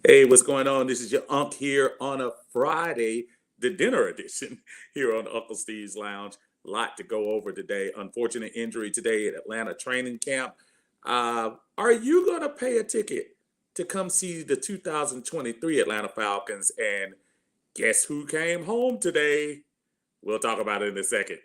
Hey, what's going on? This is your Unc here on a Friday, the dinner edition here on Uncle Steve's Lounge. A lot to go over today. Unfortunate injury today at Atlanta training camp. Are you going to pay a ticket to come see the 2023 Atlanta Falcons? And guess who came home today? We'll talk about it in a second.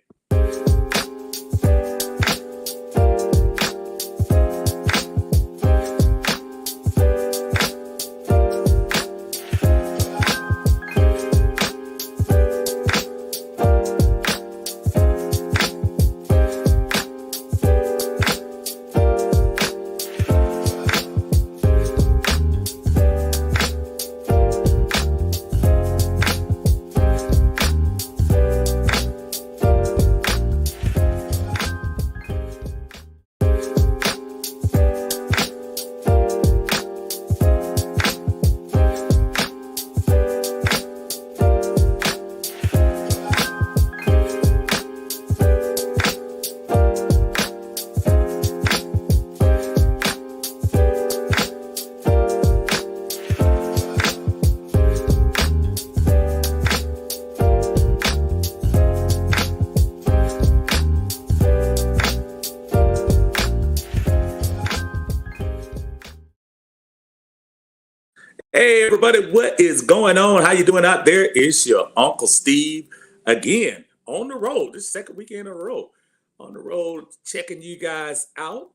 Hey everybody, what is going on? How you doing out there? It's your Uncle Steve again on the road. This second weekend in a row on the road, checking you guys out.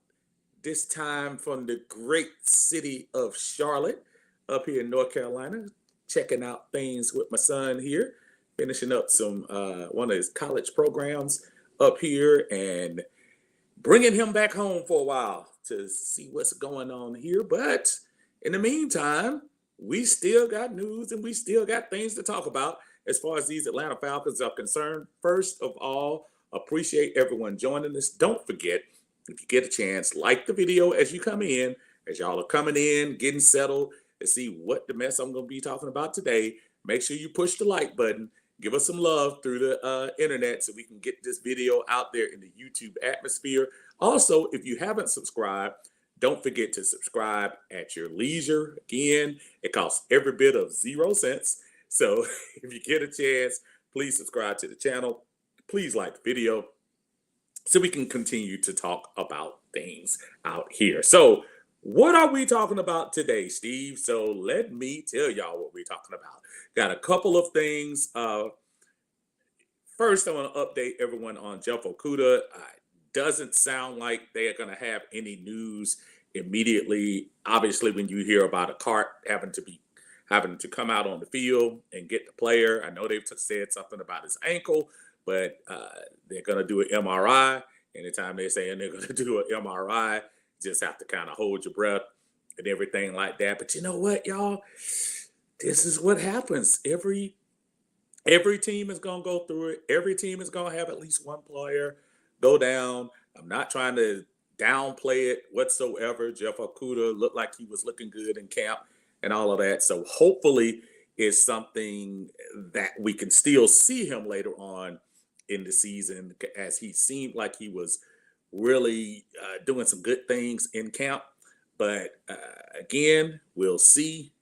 This time from the great city of Charlotte, up here in North Carolina, checking out things with my son here, finishing up some one of his college programs up here, and bringing him back home for a while to see what's going on here. But in the meantime, we still got news and we still got things to talk about as far as these Atlanta Falcons are concerned. First of all, appreciate everyone joining us. Don't forget, if you get a chance, like the video as you come in, as y'all are coming in, getting settled to see what the mess I'm going to be talking about today. Make sure you push the like button. Give us some love through the internet so we can get this video out there in the YouTube atmosphere. Also, if you haven't subscribed, don't forget to subscribe at your leisure. Again, it costs every bit of 0 cents. So if you get a chance, please subscribe to the channel. Please like the video so we can continue to talk about things out here. So what are we talking about today, Steve? So let me tell y'all what we're talking about. Got a couple of things. First, I want to update everyone on Jeff Okudah. Doesn't sound like they're going to have any news immediately. Obviously, when you hear about a cart having to come out on the field and get the player, I know they've said something about his ankle, but they're going to do an MRI. Anytime they're saying they're going to do an MRI, just have to kind of hold your breath and everything like that. But you know what, y'all? This is what happens. Every team is going to go through it. Every team is going to have at least one player go down. I'm not trying to downplay it whatsoever. Jeff Okudah looked like he was looking good in camp and all of that. So hopefully it's something that we can still see him later on in the season, as he seemed like he was really doing some good things in camp. But again, we'll see.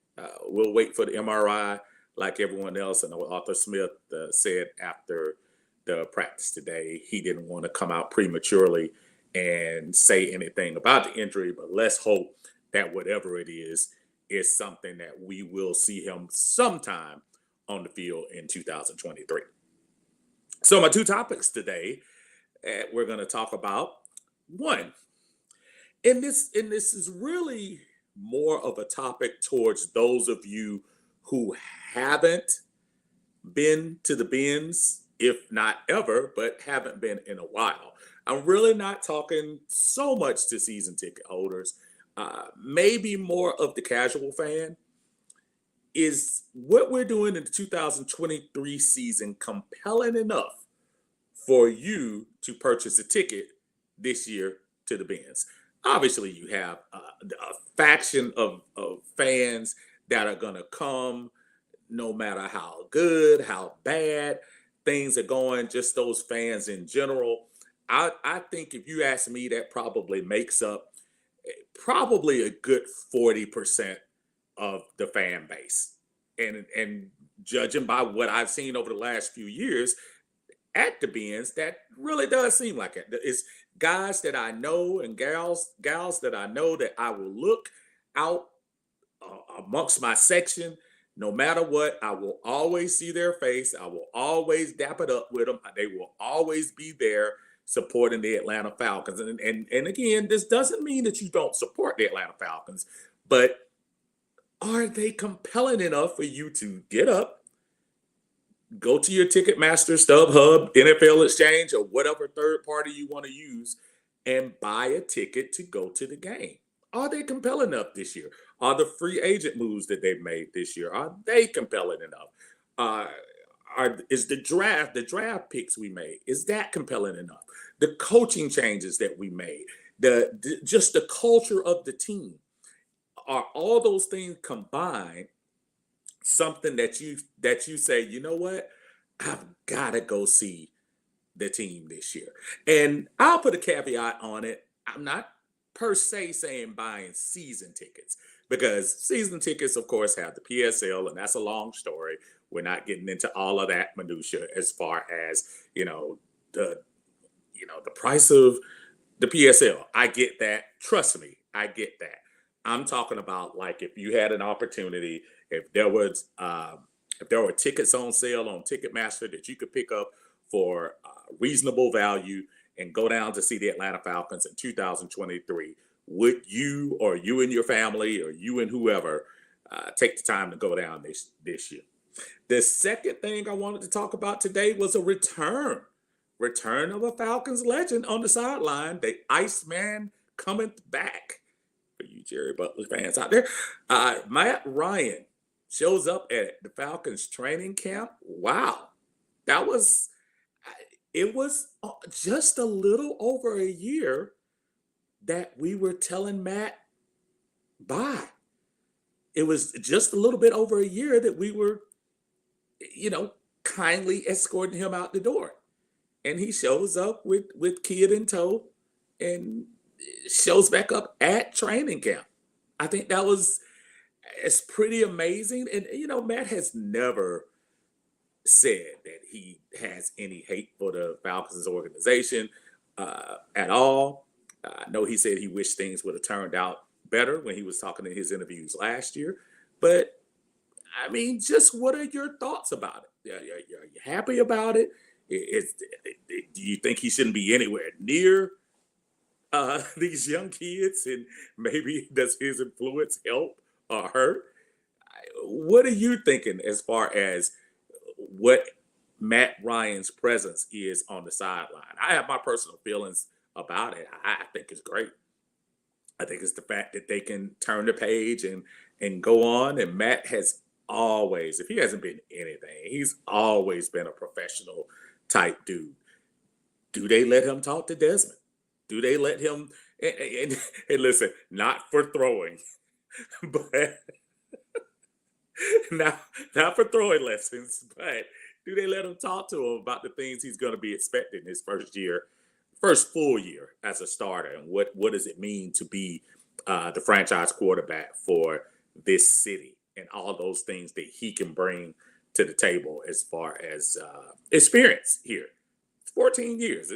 We'll wait for the MRI like everyone else. And Arthur Smith said after the practice today, he didn't want to come out prematurely and say anything about the injury, but let's hope that whatever it is something that we will see him sometime on the field in 2023. So my two topics today, we're going to talk about one, and this is really more of a topic towards those of you who haven't been to the Benz, if not ever, but haven't been in a while. I'm really not talking so much to season ticket holders, maybe more of the casual fan. Is what we're doing in the 2023 season compelling enough for you to purchase a ticket this year to the Benz? Obviously, you have a faction of fans that are going to come no matter how good, how bad things are going, just those fans in general. I think if you ask me, that probably makes up probably a good 40% of the fan base. And judging by what I've seen over the last few years at the Benz, that really does seem like it. It's guys that I know and gals that I know that I will look out amongst my section. No matter what, I will always see their face. I will always dap it up with them. They will always be there supporting the Atlanta Falcons. And again, this doesn't mean that you don't support the Atlanta Falcons, but are they compelling enough for you to get up, go to your Ticketmaster, StubHub, NFL Exchange, or whatever third party you want to use and buy a ticket to go to the game? Are they compelling enough this year? Are the free agent moves that they've made this year, are they compelling enough? Is the draft picks we made, is that compelling enough? The coaching changes that we made, just the culture of the team, are all those things combined something that you say, you know what, I've got to go see the team this year? And I'll put a caveat on it. I'm not per se saying buying season tickets, because season tickets, of course, have the PSL, and that's a long story. We're not getting into all of that minutia as far as the price of the PSL. I get that. Trust me, I get that. I'm talking about, like, if you had an opportunity, if there were tickets on sale on Ticketmaster that you could pick up for reasonable value and go down to see the Atlanta Falcons in 2023, would you, or you and your family, or you and whoever, take the time to go down this year? The second thing I wanted to talk about today was a return of a Falcons legend on the sideline. The Iceman Cometh Back. For you Jerry Butler fans out there, Matt Ryan shows up at the Falcons training camp. Wow, it was just a little over a year that we were telling Matt bye. It was just a little bit over a year that we were, kindly escorting him out the door. And he shows up with kid in tow and shows back up at training camp. I think it's pretty amazing. And, Matt has never said that he has any hate for the Falcons organization at all. I know he said he wished things would have turned out better when he was talking in his interviews last year. But, I mean, just what are your thoughts about it? Are you happy about it? Do you think he shouldn't be anywhere near these young kids? And maybe does his influence help or hurt? What are you thinking as far as what Matt Ryan's presence is on the sideline? I have my personal feelings about it. I think it's great. I think it's the fact that they can turn the page and go on. And Matt has always, if he hasn't been anything, he's always been a professional type dude. Do they let him talk to Desmond? Do they let him, and listen, not for throwing, but not for throwing lessons, but do they let him talk to him about the things he's going to be expecting his first full year as a starter? And what does it mean to be the franchise quarterback for this city, and all those things that he can bring to the table as far as experience here? 14 years.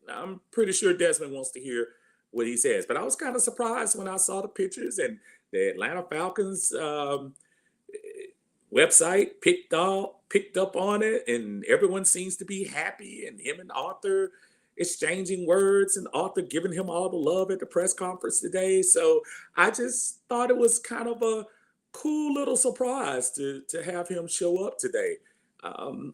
I'm pretty sure Desmond wants to hear what he says. But I was kind of surprised when I saw the pictures, and the Atlanta Falcons website picked up on it, and everyone seems to be happy, and him and Arthur exchanging words, and Arthur giving him all the love at the press conference today. So I just thought it was kind of a cool little surprise to have him show up today.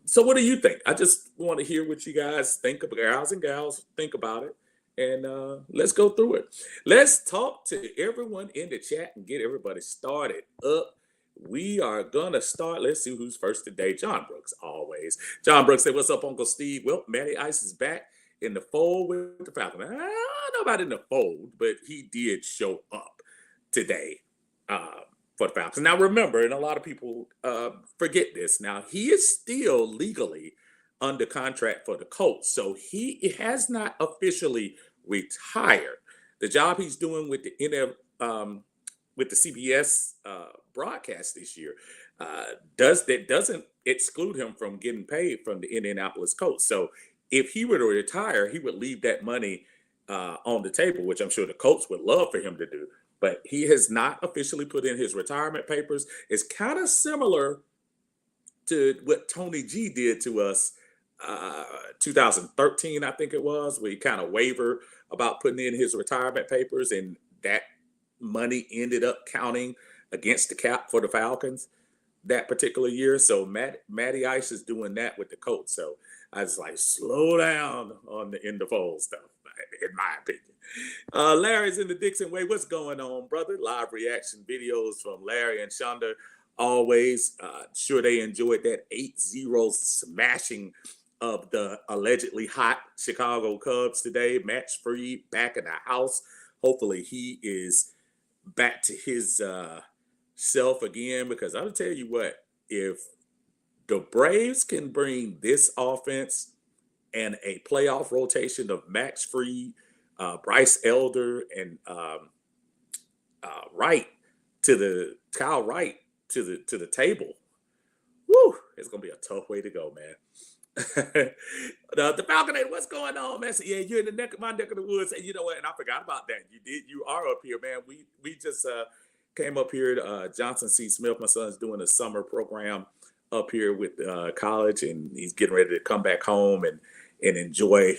So what do you think? I just want to hear what you guys think, guys and gals, think about it. And let's go through it. Let's talk to everyone in the chat and get everybody started up. We are going to start. Let's see who's first today. John Brooks, always. John Brooks said, "What's up, Uncle Steve?" Well, Matty Ice is back in the fold with the Falcons. I don't know about in the fold, but he did show up today for the Falcons. Now, remember, and a lot of people forget this, now he is still legally under contract for the Colts, so he has not officially retired. The job he's doing with the with the CBS broadcast this year. Doesn't exclude him from getting paid from the Indianapolis Colts. So if he were to retire, he would leave that money on the table, which I'm sure the Colts would love for him to do. But he has not officially put in his retirement papers. It's kind of similar to what Tony G did to us 2013, I think it was, where he kind of wavered about putting in his retirement papers, and that money ended up counting against the cap for the Falcons that particular year. So Matty Ice is doing that with the Colts. So I was like, slow down on the in the fold stuff, in my opinion. Larry's in the Dixon Way. What's going on, brother? Live reaction videos from Larry and Shonda. Always sure they enjoyed that 8-0 smashing of the allegedly hot Chicago Cubs today. Match free, back in the house. Hopefully he is back to his self again, because I'll tell you what, if the Braves can bring this offense and a playoff rotation of Max Fried, Bryce Elder, and Kyle Wright to the table, woo, it's gonna be a tough way to go, man. The Falconator, what's going on, man? So, yeah, you're in my neck of the woods, and you know what? And I forgot about that. You are up here, man. We just came up here. Johnson C. Smith, my son's doing a summer program up here with college, and he's getting ready to come back home and enjoy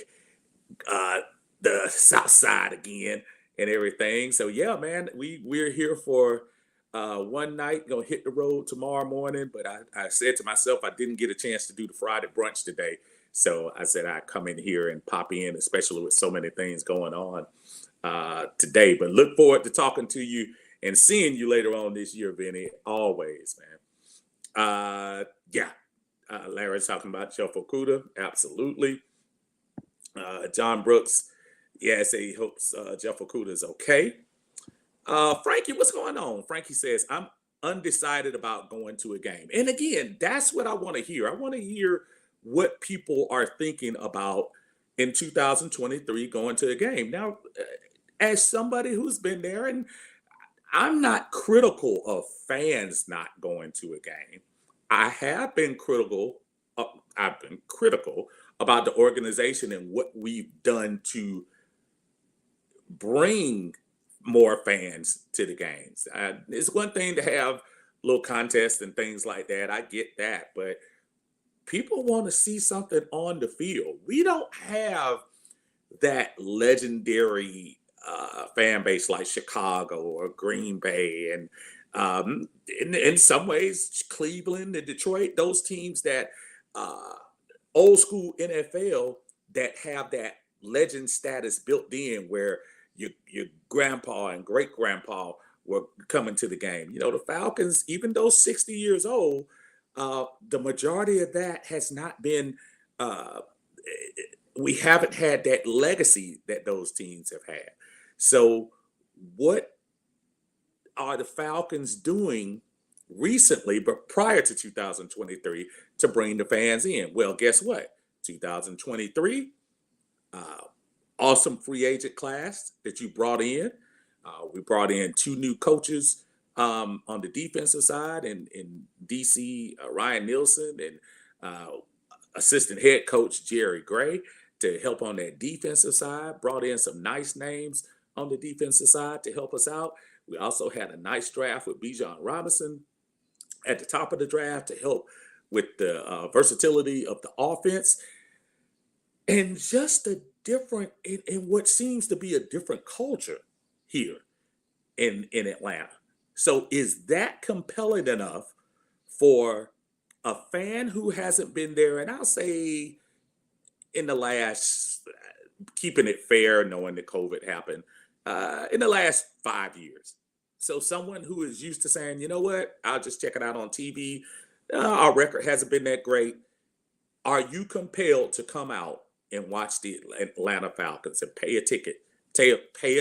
the South Side again and everything. So yeah, man, we're here for one night, gonna hit the road tomorrow morning. But I said to myself, I didn't get a chance to do the Friday brunch today. So I said I'd come in here and pop in, especially with so many things going on today. But look forward to talking to you and seeing you later on this year, Vinny. Always, man. Larry's talking about Jeff Okudah. Absolutely. John Brooks, say he hopes Jeff Okudah is okay. Frankie, what's going on? Frankie says, I'm undecided about going to a game. And again, that's what I want to hear. I want to hear what people are thinking about in 2023 going to a game. Now, as somebody who's been there, and I'm not critical of fans not going to a game. I have been critical. I've been critical about the organization and what we've done to bring more fans to the games. It's one thing to have little contests and things like that. I get that, but people want to see something on the field. We don't have that legendary fan base like Chicago or Green Bay, and in some ways Cleveland and Detroit, those teams that old school NFL that have that legend status built in, where your grandpa and great grandpa were coming to the game. You know, the Falcons, even though 60 years old, the majority of that has not been, we haven't had that legacy that those teams have had. So what are the Falcons doing recently, but prior to 2023, to bring the fans in? Well, guess what? 2023, awesome free agent class that you brought in. We brought in 2 new coaches on the defensive side, in DC, Ryan Nielsen, and assistant head coach Jerry Gray to help on that defensive side. Brought in some nice names on the defensive side to help us out. We also had a nice draft with Bijan Robinson at the top of the draft to help with the versatility of the offense, and just a different in what seems to be a different culture here in Atlanta. So is that compelling enough for a fan who hasn't been there? And I'll say in the last, keeping it fair, knowing that COVID happened, in the last 5 years. So someone who is used to saying, you know what, I'll just check it out on TV. Our record hasn't been that great. Are you compelled to come out and watch the Atlanta Falcons and pay a ticket to pay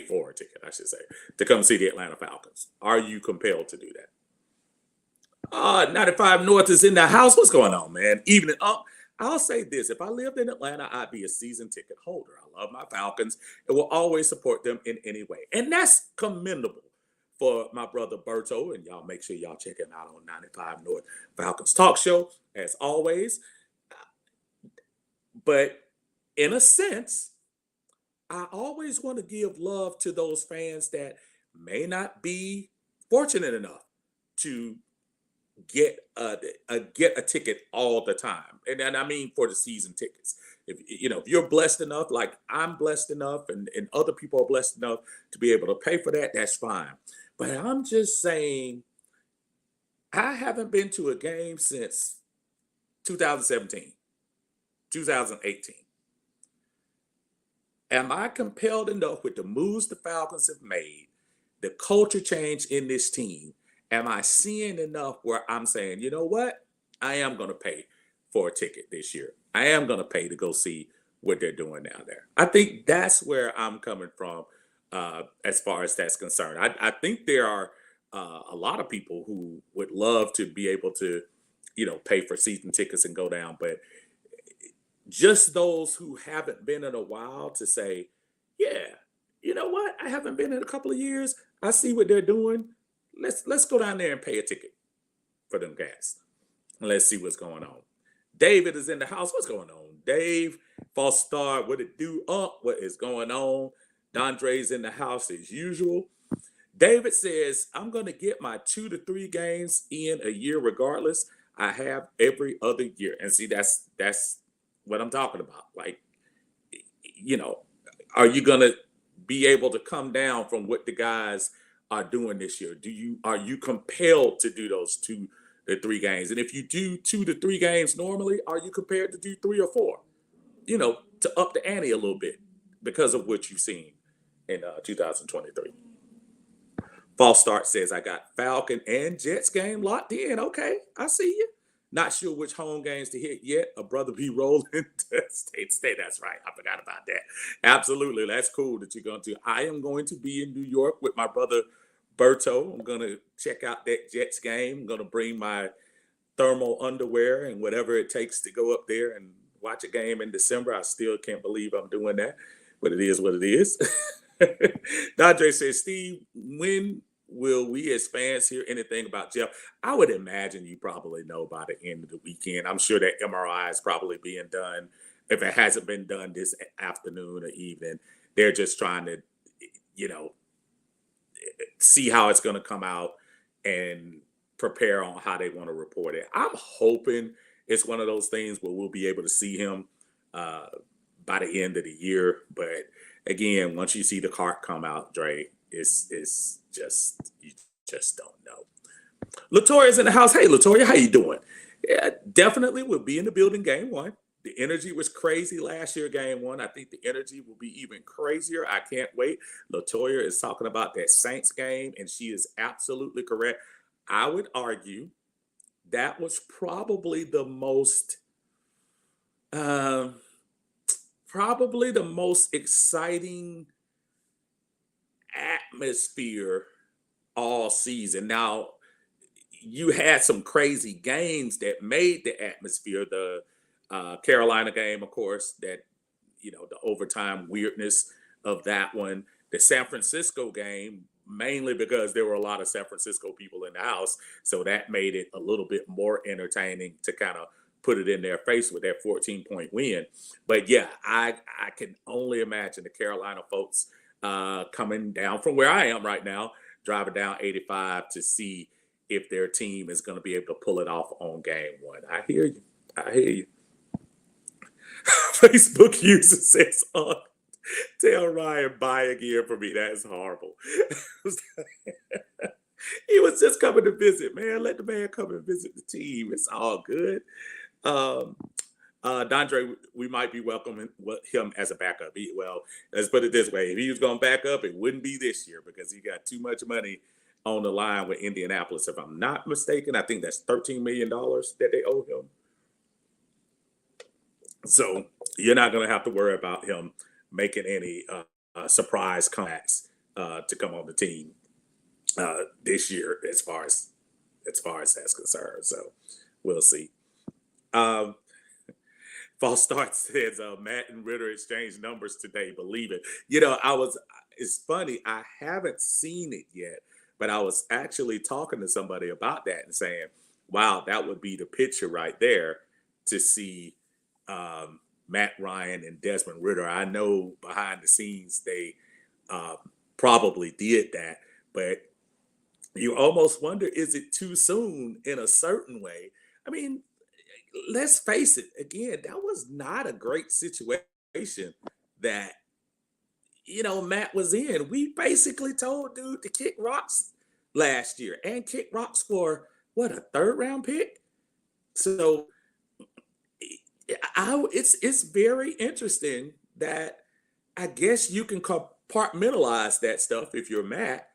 for a ticket, I should say, to come see the Atlanta Falcons? Are you compelled to do that? 95 North is in the house. What's going on, man? Evening up. I'll say this: if I lived in Atlanta, I'd be a season ticket holder. I love my Falcons and will always support them in any way, and that's commendable for my brother Berto. And y'all make sure y'all check him out on 95 North Falcons Talk Show as always. But in a sense, I always want to give love to those fans that may not be fortunate enough to get a ticket all the time, and I mean for the season tickets. If you're blessed enough, like I'm blessed enough, and other people are blessed enough to be able to pay for that, that's fine. But I'm just saying, I haven't been to a game since 2017, 2018. Am I compelled enough with the moves the Falcons have made, the culture change in this team? Am I seeing enough where I'm saying, you know what? I am going to pay for a ticket this year. I am going to pay to go see what they're doing down there. I think that's where I'm coming from as far as that's concerned. I think there are a lot of people who would love to be able to, pay for season tickets and go down, but just those who haven't been in a while to say, yeah, you know what? I haven't been in a couple of years. I see what they're doing. Let's go down there and pay a ticket for them guys. Let's see what's going on. David is in the house. What's going on, Dave? False start. What it do? What is going on? Dondre's in the house as usual. David says, I'm going to get my 2 to 3 games in a year regardless. I have every other year. And see, that's what I'm talking about. Like, are you going to be able to come down from what the guys are doing this year? Are you compelled to do those 2 to 3 games? And if you do 2 to 3 games normally, are you prepared to do 3 or 4? To up the ante a little bit because of what you've seen in 2023. False start says, I got Falcon and Jets game locked in. Okay, I see you. Not sure which home games to hit yet. A brother be rolling to state. That's right. I forgot about that. Absolutely. That's cool that you're going to. I am going to be in New York with my brother Berto. I'm going to check out that Jets game. I'm going to bring my thermal underwear and whatever it takes to go up there and watch a game in December. I still can't believe I'm doing that, but it is what it is. Dondre says, Steve, when will we as fans hear anything about Jeff? I would imagine you probably know by the end of the weekend. I'm sure that MRI is probably being done. If it hasn't been done this afternoon or evening, they're just trying to, see how it's going to come out and prepare on how they want to report it. I'm hoping it's one of those things where we'll be able to see him by the end of the year. But again, once you see the cart come out, Dre, it's just, you just don't know. Latoya's in the house. Hey, Latoya, how you doing? Yeah, definitely will be in the building game 1. The energy was crazy last year, game 1. I think the energy will be even crazier. I can't wait. Latoya is talking about that Saints game, and she is absolutely correct. I would argue that was probably the most exciting atmosphere all season. Now, you had some crazy games that made the atmosphere. The Carolina game, of course, that, the overtime weirdness of that one. The San Francisco game, mainly because there were a lot of San Francisco people in the house. So that made it a little bit more entertaining to kind of put it in their face with that 14-point win. But yeah, I can only imagine the Carolina folks coming down from where I am right now, driving down 85 to see if their team is going to be able to pull it off on game 1. I hear you. Facebook user says, tell Ryan buy again for me. That is horrible. He was just coming to visit, man. Let the man come and visit the team. It's all good. Dondre, we might be welcoming him as a backup. Let's put it this way. If he was going to back up, it wouldn't be this year because he got too much money on the line with Indianapolis. If I'm not mistaken, I think that's $13 million that they owe him. So you're not going to have to worry about him making any surprise comebacks to come on the team this year, as far as that's concerned. So we'll see. False start says Matt and Ritter exchanged numbers today. Believe it. It's funny. I haven't seen it yet, but I was actually talking to somebody about that and saying, wow, that would be the picture right there to see Matt Ryan and Desmond Ritter. I know behind the scenes they uh, probably did that, but you almost wonder, is it too soon in a certain way? I mean, let's face it, again, that was not a great situation that, Matt was in. We basically told dude to kick rocks last year and kick rocks for what, a third round pick? So it's very interesting that I guess you can compartmentalize that stuff if you're Matt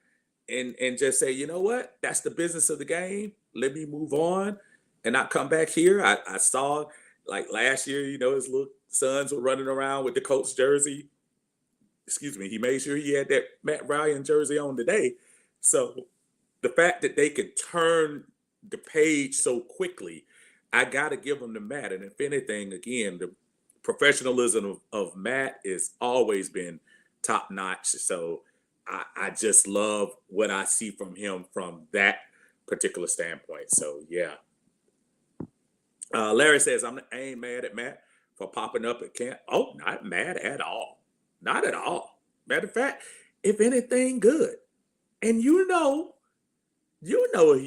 and just say, you know what, that's the business of the game. Let me move on and not come back here. I saw like last year, his little sons were running around with the Colts jersey. Excuse me. He made sure he had that Matt Ryan jersey on today. So the fact that they could turn the page so quickly, I got to give them to Matt. And if anything, again, the professionalism of Matt has always been top notch. So I just love what I see from him from that particular standpoint. So yeah. Larry says, I ain't mad at Matt for popping up at camp. Oh, not mad at all. Not at all. Matter of fact, if anything, good. And he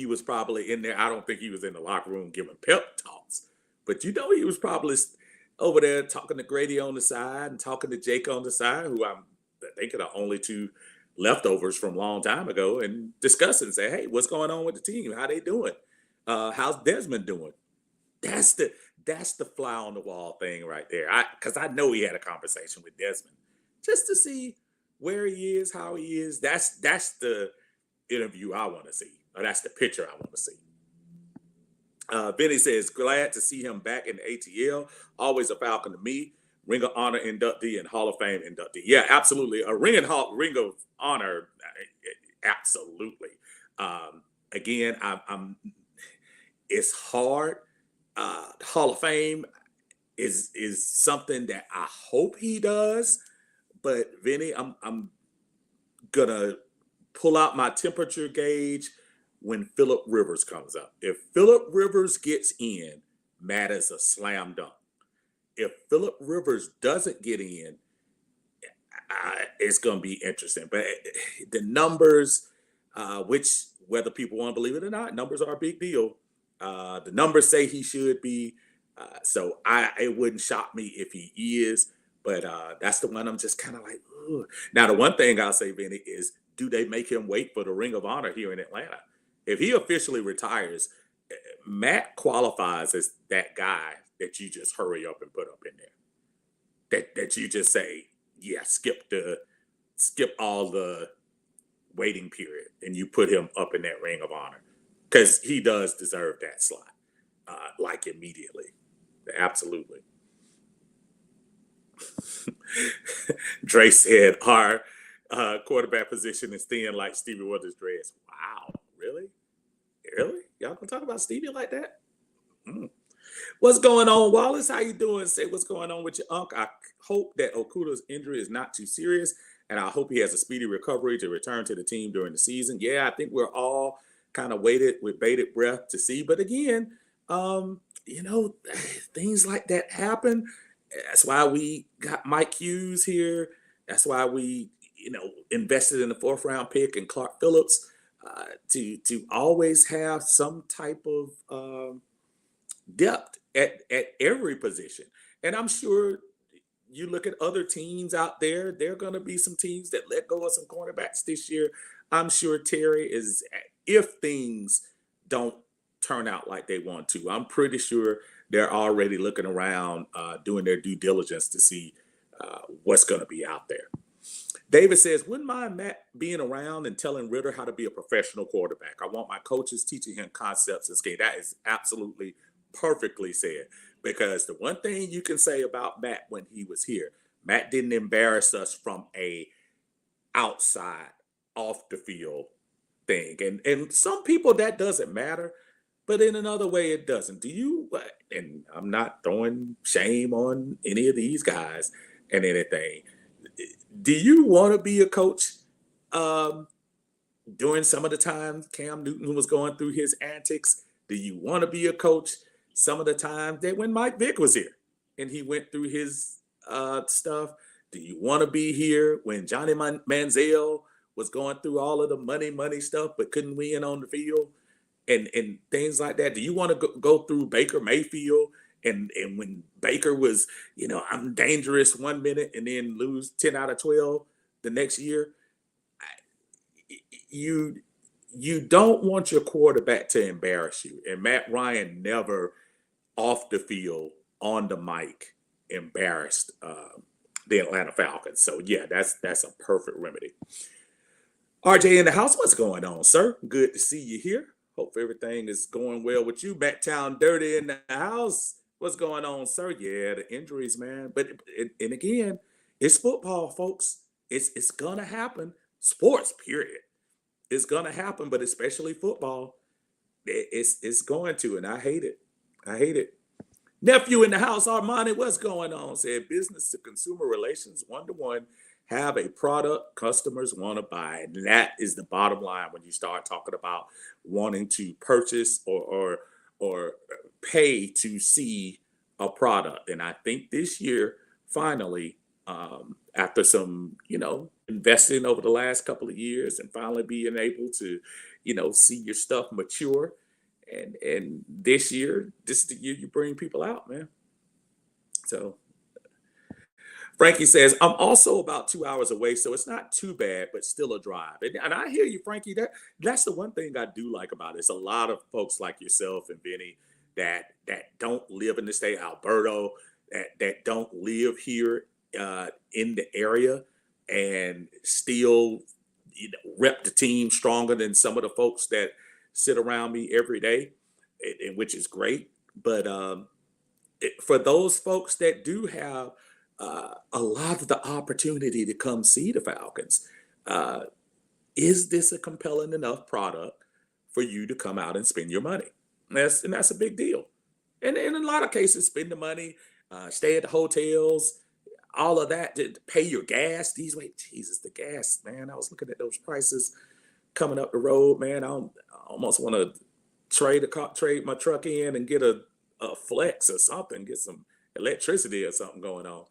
was probably in there. I don't think he was in the locker room giving pep talks, but he was probably over there talking to Grady on the side and talking to Jake on the side, who I think are the only two leftovers from a long time ago, and discussing, say, hey, what's going on with the team? How they doing? How's Desmond doing? That's the fly on the wall thing right there. Because I know he had a conversation with Desmond just to see where he is, how he is. That's the interview I want to see. Or that's the picture I want to see. Benny says, glad to see him back in the ATL. Always a Falcon to me. Ring of Honor inductee and Hall of Fame inductee. Yeah, absolutely. A Ring of Honor, absolutely. Again, I'm. It's hard. Hall of Fame is something that I hope he does, but Vinny, I'm gonna pull out my temperature gauge when Phillip Rivers comes up. If Phillip Rivers gets in, Matt is a slam dunk. If Phillip Rivers doesn't get in, it's going to be interesting. But the numbers, which whether people want to believe it or not, numbers are a big deal. The numbers say he should be. So it wouldn't shock me if he is. But that's the one I'm just kind of like, ugh. Now, the one thing I'll say, Vinny, is do they make him wait for the Ring of Honor here in Atlanta? If he officially retires, Matt qualifies as that guy that you just hurry up and put up in there. That you just say, yeah, skip all the waiting period, and you put him up in that Ring of Honor because he does deserve that slot, like immediately. Absolutely. Dre said our quarterback position is thin like Stevie Wonder's dress. Wow, really? Really? Y'all gonna talk about Stevie like that? Mm. What's going on, Wallace? How you doing? Say what's going on with your uncle. I hope that Okuda's injury is not too serious, and I hope he has a speedy recovery to return to the team during the season. Yeah, I think we're all kind of waited with bated breath to see. But again, things like that happen. That's why we got Mike Hughes here. That's why we, invested in the 4th round pick and Clark Phillips to always have some type of depth at every position. And I'm sure you look at other teams out there, there are going to be some teams that let go of some cornerbacks this year. I'm sure Terry is, if things don't turn out like they want to, I'm pretty sure they're already looking around, doing their due diligence to see what's going to be out there. David says, wouldn't mind Matt being around and telling Ritter how to be a professional quarterback. I want my coaches teaching him concepts and scheme. That is absolutely perfectly said. Because the one thing you can say about Matt when he was here, Matt didn't embarrass us from a outside, off the field thing. And some people that doesn't matter. but in another way it doesn't. Do you, and I'm not throwing shame on any of these guys and anything. Do you want to be a coach um, during some of the time Cam Newton was going through his antics? Do you want to be a coach some of the time that when Mike Vick was here and he went through his stuff? Do you want to be here when Johnny Manziel was going through all of the money stuff but couldn't win on the field and things like that? Do you want to go through Baker Mayfield and when Baker was, I'm dangerous one minute and then lose 10 out of 12 the next year? You don't want your quarterback to embarrass you. And Matt Ryan never off the field, on the mic, embarrassed the Atlanta Falcons. So yeah, that's a perfect remedy. RJ in the house, what's going on, sir? Good to see you here. Hope everything is going well with you. Backtown Dirty in the house. What's going on, sir? Yeah, the injuries, man. But and again, it's football, folks. It's gonna happen. Sports, period. It's gonna happen, but especially football, it's going to, and I hate it. I hate it. Nephew in the house, Armani, what's going on? Said business to consumer relations, 1-to-1, have a product customers want to buy. And that is the bottom line when you start talking about wanting to purchase or pay to see a product. And I think this year, finally, after some, investing over the last couple of years and finally being able to, see your stuff mature. And this is the year you bring people out, man. So Frankie says, I'm also about 2 hours away, so it's not too bad, but still a drive. And I hear you, Frankie. That's the one thing I do like about it. It's a lot of folks like yourself and Vinny that don't live in the state, Alberto, that don't live here in the area and still rep the team stronger than some of the folks that sit around me every day, and which is great. But for those folks that do have a lot of the opportunity to come see the Falcons, is this a compelling enough product for you to come out and spend your money? And that's a big deal. And in a lot of cases, spend the money, stay at the hotels, all of that, to pay your gas. Jesus, the gas, man. I was looking at those prices coming up the road, man. I almost want to trade my truck in and get a flex or something, get some electricity or something going on.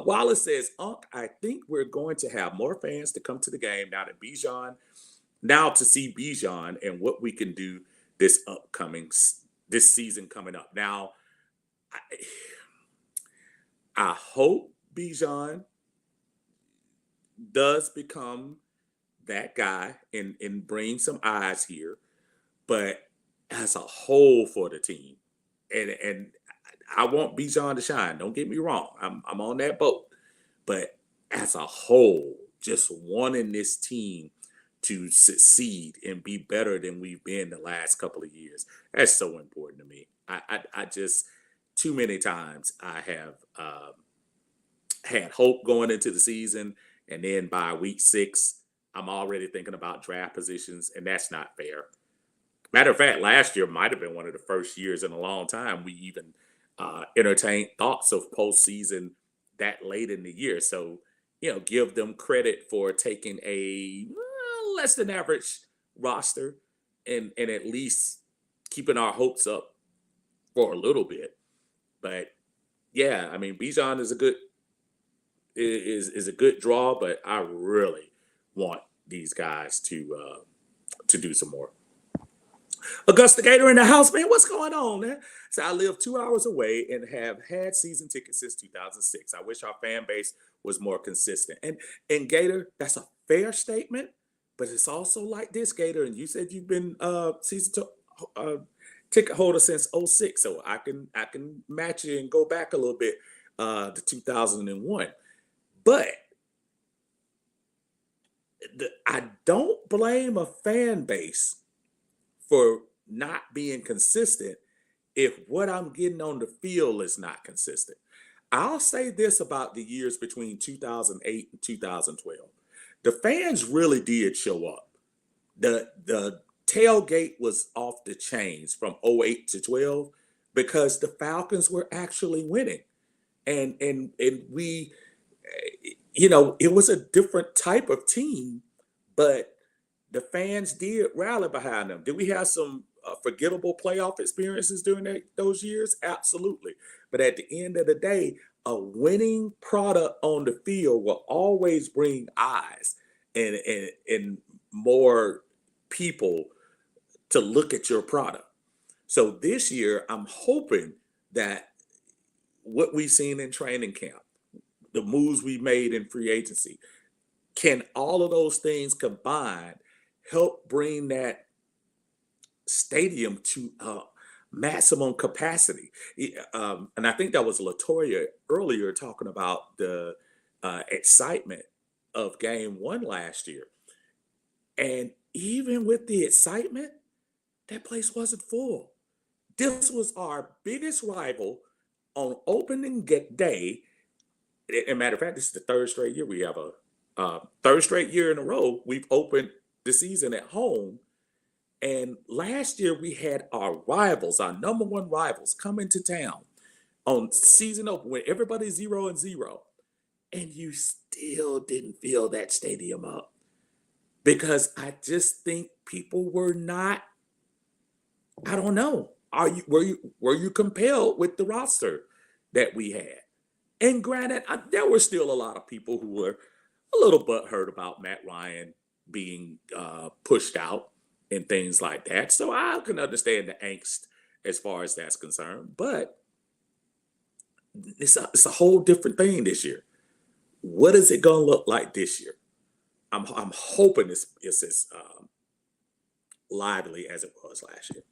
Wallace says, Unc, I think we're going to have more fans to come to the game now to see Bijan and what we can do this season coming up. Now, I hope Bijan does become that guy and bring some eyes here, but as a whole for the team, and I want Bijan to shine. Don't get me wrong, I'm on that boat, but as a whole, just wanting this team to succeed and be better than we've been the last couple of years, that's so important to me. I just too many times I have had hope going into the season, and then by week 6, I'm already thinking about draft positions, and that's not fair. Matter of fact, last year might have been one of the first years in a long time we even entertained thoughts of postseason that late in the year. So, give them credit for taking a less than average roster and at least keeping our hopes up for a little bit. But yeah, I mean, Bijan is a good draw, but I really want these guys to do some more. Augusta Gator in the house, man. What's going on, man? So I live 2 hours away and have had season tickets since 2006. I wish our fan base was more consistent. And Gator, that's a fair statement, but it's also like this, Gator. And you said you've been season ticket holder since 06, so I can match you and go back a little bit to 2001. But I don't blame a fan base for not being consistent if what I'm getting on the field is not consistent. I'll say this about the years between 2008 and 2012. The fans really did show up. The tailgate was off the chains from '08 to 12 because the Falcons were actually winning. And we, it was a different type of team, but the fans did rally behind them. Did we have some forgettable playoff experiences during those years? Absolutely. But at the end of the day, a winning product on the field will always bring eyes and more people to look at your product. So this year, I'm hoping that what we've seen in training camp, the moves we made in free agency, can all of those things combined help bring that stadium to maximum capacity? And I think that was Latoya earlier talking about the excitement of game one last year. And even with the excitement, that place wasn't full. This was our biggest rival on opening day. As a matter of fact, this is the third straight year we have a third straight year in a row we've opened the season at home. And last year we had our rivals, our number one rivals, come into town on season open when everybody's 0-0, and you still didn't fill that stadium up because I just think people were not. I don't know. Were you compelled with the roster that we had? And granted, there were still a lot of people who were a little butthurt about Matt Ryan being pushed out and things like that. So I can understand the angst as far as that's concerned. But it's a whole different thing this year. What is it going to look like this year? I'm hoping it's as lively as it was last year.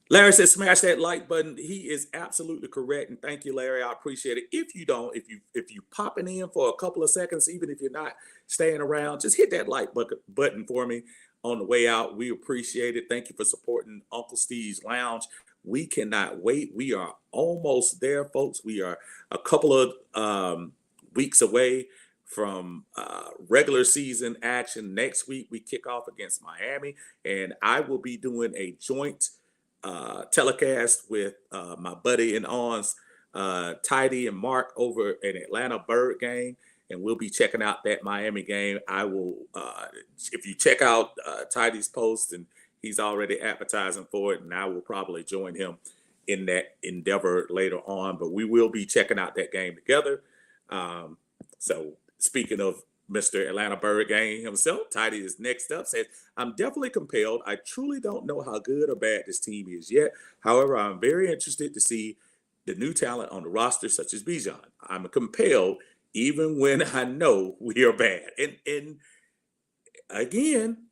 Larry says, smash that like button. He is absolutely correct. And thank you, Larry. I appreciate it. If you don't, if you popping in for a couple of seconds, even if you're not staying around, just hit that like button for me on the way out. We appreciate it. Thank you for supporting Uncle Steve's Lounge. We cannot wait. We are almost there, folks. We are a couple of weeks away from regular season action. Next week, we kick off against Miami, and I will be doing a joint telecast with my buddy in arms, Tidy and Mark over an Atlanta Bird game, and we'll be checking out that Miami game. I will, if you check out Tidy's post, and he's already advertising for it, and I will probably join him in that endeavor later on. But we will be checking out that game together. So speaking of Mr. Atlanta Bird game himself, Tidy is next up, says, I'm definitely compelled. I truly don't know how good or bad this team is yet. However, I'm very interested to see the new talent on the roster, such as Bijan. I'm compelled even when I know we are bad. And again,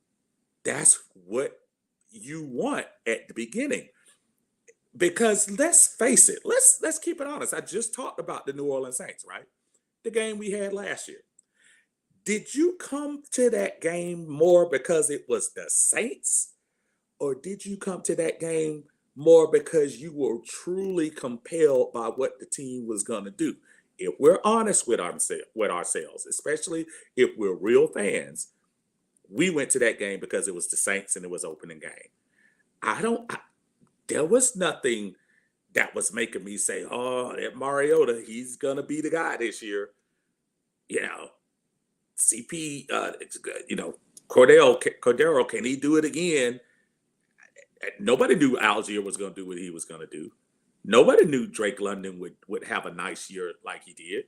that's what you want at the beginning. Because let's face it, let's keep it honest. I just talked about the New Orleans Saints, right? The game we had last year. Did you come to that game more because it was the Saints? Or did you come to that game more because you were truly compelled by what the team was going to do? If we're honest with ourselves, especially if we're real fans, we went to that game because it was the Saints and it was opening game. There was nothing that was making me say, oh, that Mariota, he's going to be the guy this year. CP, Cordero, can he do it again? Nobody knew Algier was going to do what he was going to do. Nobody knew Drake London would have a nice year like he did.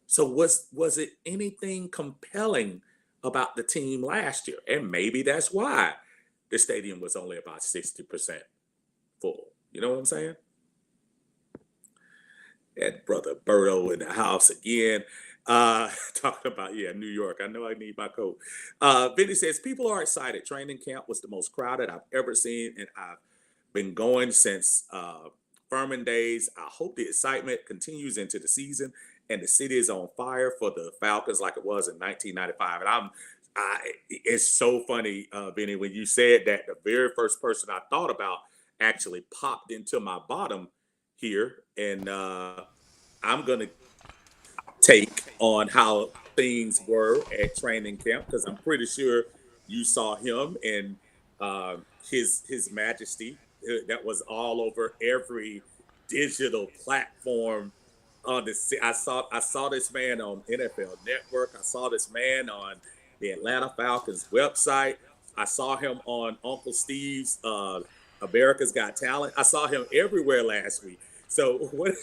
So was it anything compelling about the team last year? And maybe that's why the stadium was only about 60% full. You know what I'm saying? That brother Berto in the house again. Talking about, New York. I know I need my coat. Vinny says, people are excited. Training camp was the most crowded I've ever seen, and I've been going since Furman days. I hope the excitement continues into the season, and the city is on fire for the Falcons like it was in 1995. And it's so funny, Vinny, when you said that, the very first person I thought about actually popped into my bottom here, and I'm going to take on how things were at training camp, because I'm pretty sure you saw him and His Majesty, that was all over every digital platform on the. I saw this man on NFL Network. I saw this man on the Atlanta Falcons website. I saw him on Uncle Steve's America's Got Talent. I saw him everywhere last week. So what?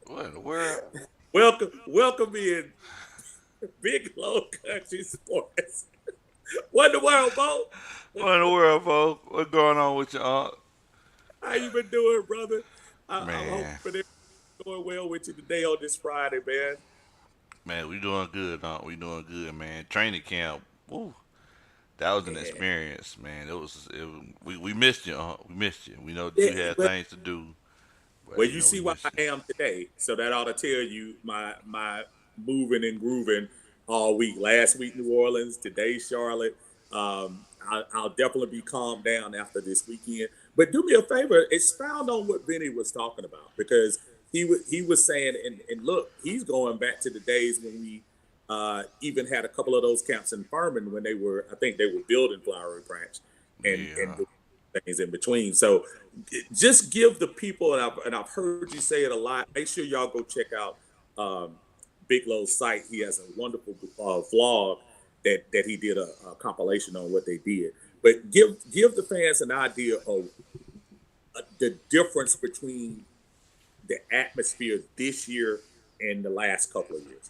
What in the world? Welcome in Big Low Country Sports. What in the world, Bo? What in the world, folks? What's going on with you, How you been doing, brother? I'm hoping man? everything's going well with you today on this Friday, man. Man, we doing good, We doing good, man. Training camp. Woo. That was an Yeah. experience, man. We missed you, We missed you. We know that Yeah, you had but things to do, well, but you we see why missed you. I am today, so that ought to tell you my moving and grooving all week. Last week New Orleans, today Charlotte. I'll definitely be calmed down after this weekend. But do me a favor, expound on what Vinny was talking about, because he was saying, and look, he's going back to the days when we even had a couple of those camps in Furman when I think they were building Flowery Branch and Yeah. doing things in between. So just give the people, and I've heard you say it a lot. Make sure y'all go check out um, Big Low's site. He has a wonderful vlog that he did a compilation on what they did. But give the fans an idea of the difference between the atmosphere this year and the last couple of years.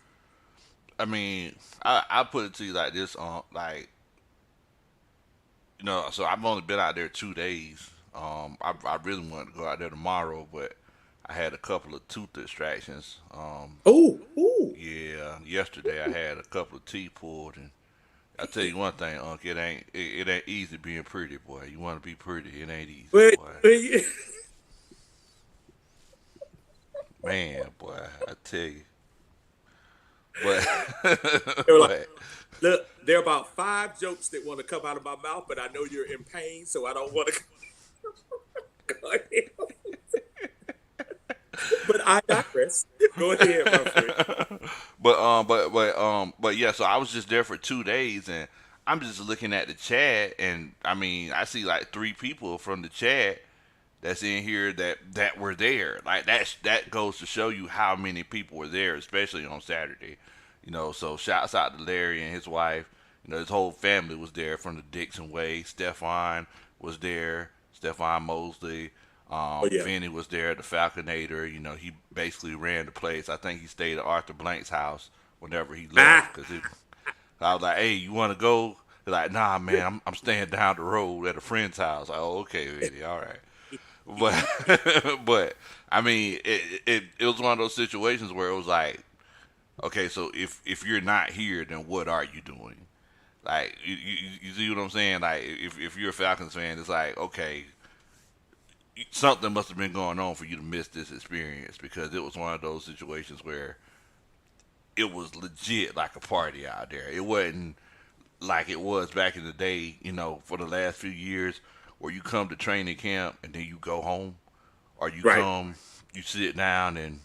I mean, I put it to you like this, like so I've only been out there 2 days. I really wanted to go out there tomorrow, but I had a couple of tooth distractions. Oh, ooh. Yeah, yesterday I had a couple of teeth pulled, and I tell you one thing, Unc, it ain't easy being pretty, boy. You want to be pretty, it ain't easy, But, boy. but Man, boy, I tell you, but they were like, but look, there are about five jokes that want to come out of my mouth, but I know you're in pain, so I don't want to go ahead. But I digress. Go ahead, my friend. but yeah. So I was just there for 2 days, and I'm just looking at the chat, and I mean, I see like three people from the chat that's in here that were there. Like that goes to show you how many people were there, especially on Saturday. So shouts out to Larry and his wife. His whole family was there from the Dixon way. Stefan was there. Stefan Mosley. Oh yeah. Vinny was there, the Falconator. He basically ran the place. I think he stayed at Arthur Blank's house whenever he left. Ah, I was like, hey, you want to go? They're like, nah, man, I'm staying down the road at a friend's house. Like, oh, okay, Vinny, all right. But but I mean, it was one of those situations where it was like, okay, so if you're not here, then what are you doing? Like you see what I'm saying? Like if you're a Falcons fan, it's like, okay, something must have been going on for you to miss this experience, because it was one of those situations where it was legit like a party out there. It wasn't like it was back in the day, for the last few years, where you come to training camp and then you go home, or you right. come, you sit down and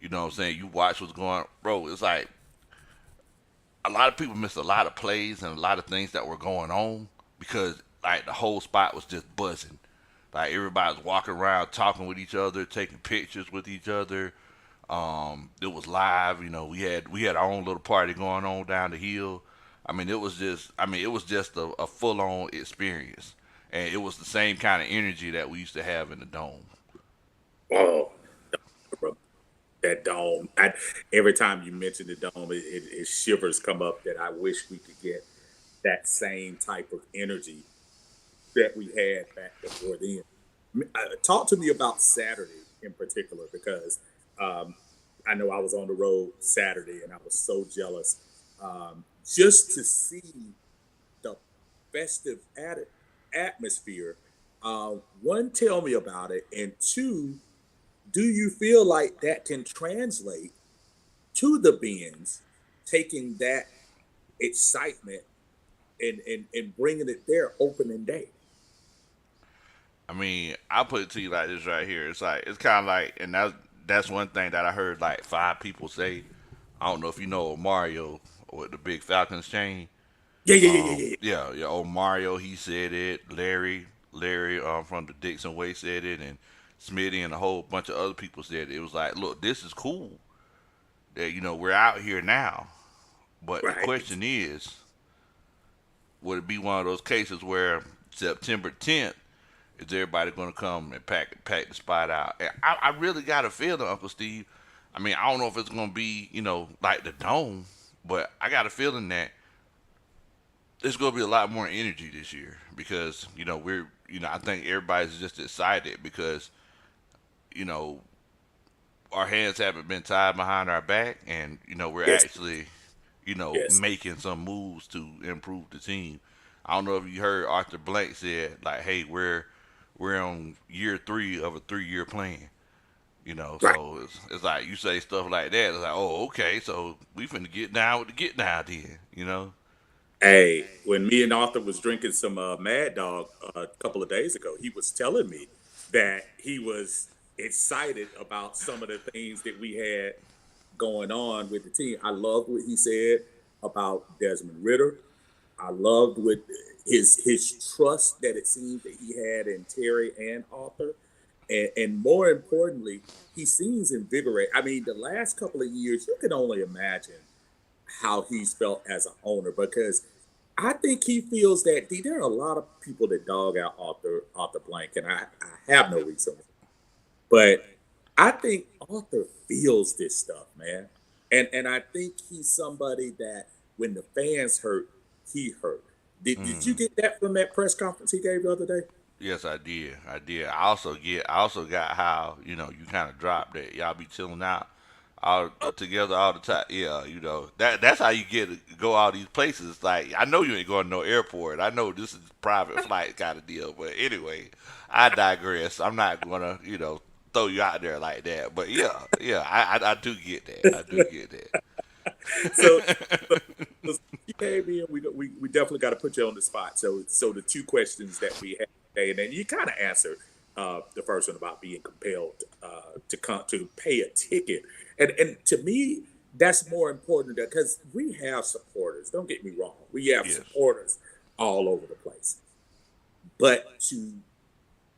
what I'm saying, you watch what's going on. Bro, it's like a lot of people missed a lot of plays and a lot of things that were going on because like the whole spot was just buzzing. Like everybody was walking around talking with each other, taking pictures with each other. It was live. We had our own little party going on down the hill. It was just a full on experience, and it was the same kind of energy that we used to have in the dome. Oh, bro, that dome. Every time you mention the dome, it shivers come up that I wish we could get that same type of energy that we had back before then. Talk to me about Saturday in particular, because um, I know I was on the road Saturday and I was so jealous just to see the festive atmosphere. One, tell me about it, and two, do you feel like that can translate to the Benz, taking that excitement and bringing it there opening day? I mean, I'll put it to you like this right here. It's kind of like, and that's one thing that I heard like 5 people say. I don't know if you know Mario with the big Falcons chain. Yeah, yeah, yeah, yeah, yeah. Yeah, yeah. Old Mario, he said it. Larry, from the Dixon Way said it, and Smitty and a whole bunch of other people said it. It was like, look, this is cool that we're out here now, but the Right, question is, would it be one of those cases where September 10th is everybody going to come and pack the spot out? And I really got a feeling, Uncle Steve. I mean, I don't know if it's going to be like the dome, but I got a feeling that there's going to be a lot more energy this year because we're I think everybody's just excited because you know our hands haven't been tied behind our back, and we're yes, actually yes. making some moves to improve the team. I don't know if you heard Arthur Blank said like, "Hey, we're on year 3 of a 3-year plan." Right. So it's like you say stuff like that. It's like, oh, okay, so we finna get down with the get down then. Hey, when me and Arthur was drinking some Mad Dog a couple of days ago, he was telling me that he was excited about some of the things that we had going on with the team. I loved what he said about Desmond Ritter. I loved what his trust that it seemed that he had in Terry and Arthur. And more importantly, he seems invigorated. I mean, the last couple of years, you can only imagine how he's felt as an owner because I think he feels that there are a lot of people that dog out Arthur Blank, and I have no reason. But I think Arthur feels this stuff, man. And I think he's somebody that when the fans hurt, he hurt. Did you Mm. get that from that press conference he gave the other day? Yes, I did. I did. I also got how you kind of dropped that. Y'all be chilling out all Oh, together all the time. Yeah, that's how you get to go all these places. Like I know you ain't going to no airport. I know this is private flight kind of deal. But anyway, I digress. I'm not gonna throw you out there like that. But yeah, yeah, I do get that. I do get so, so, that. so you came in. We definitely got to put you on the spot. So the two questions that we had today, and then you kind of answered the first one about being compelled to come to pay a ticket, and to me that's more important because we have supporters. Don't get me wrong, we have Yes. supporters all over the place, but to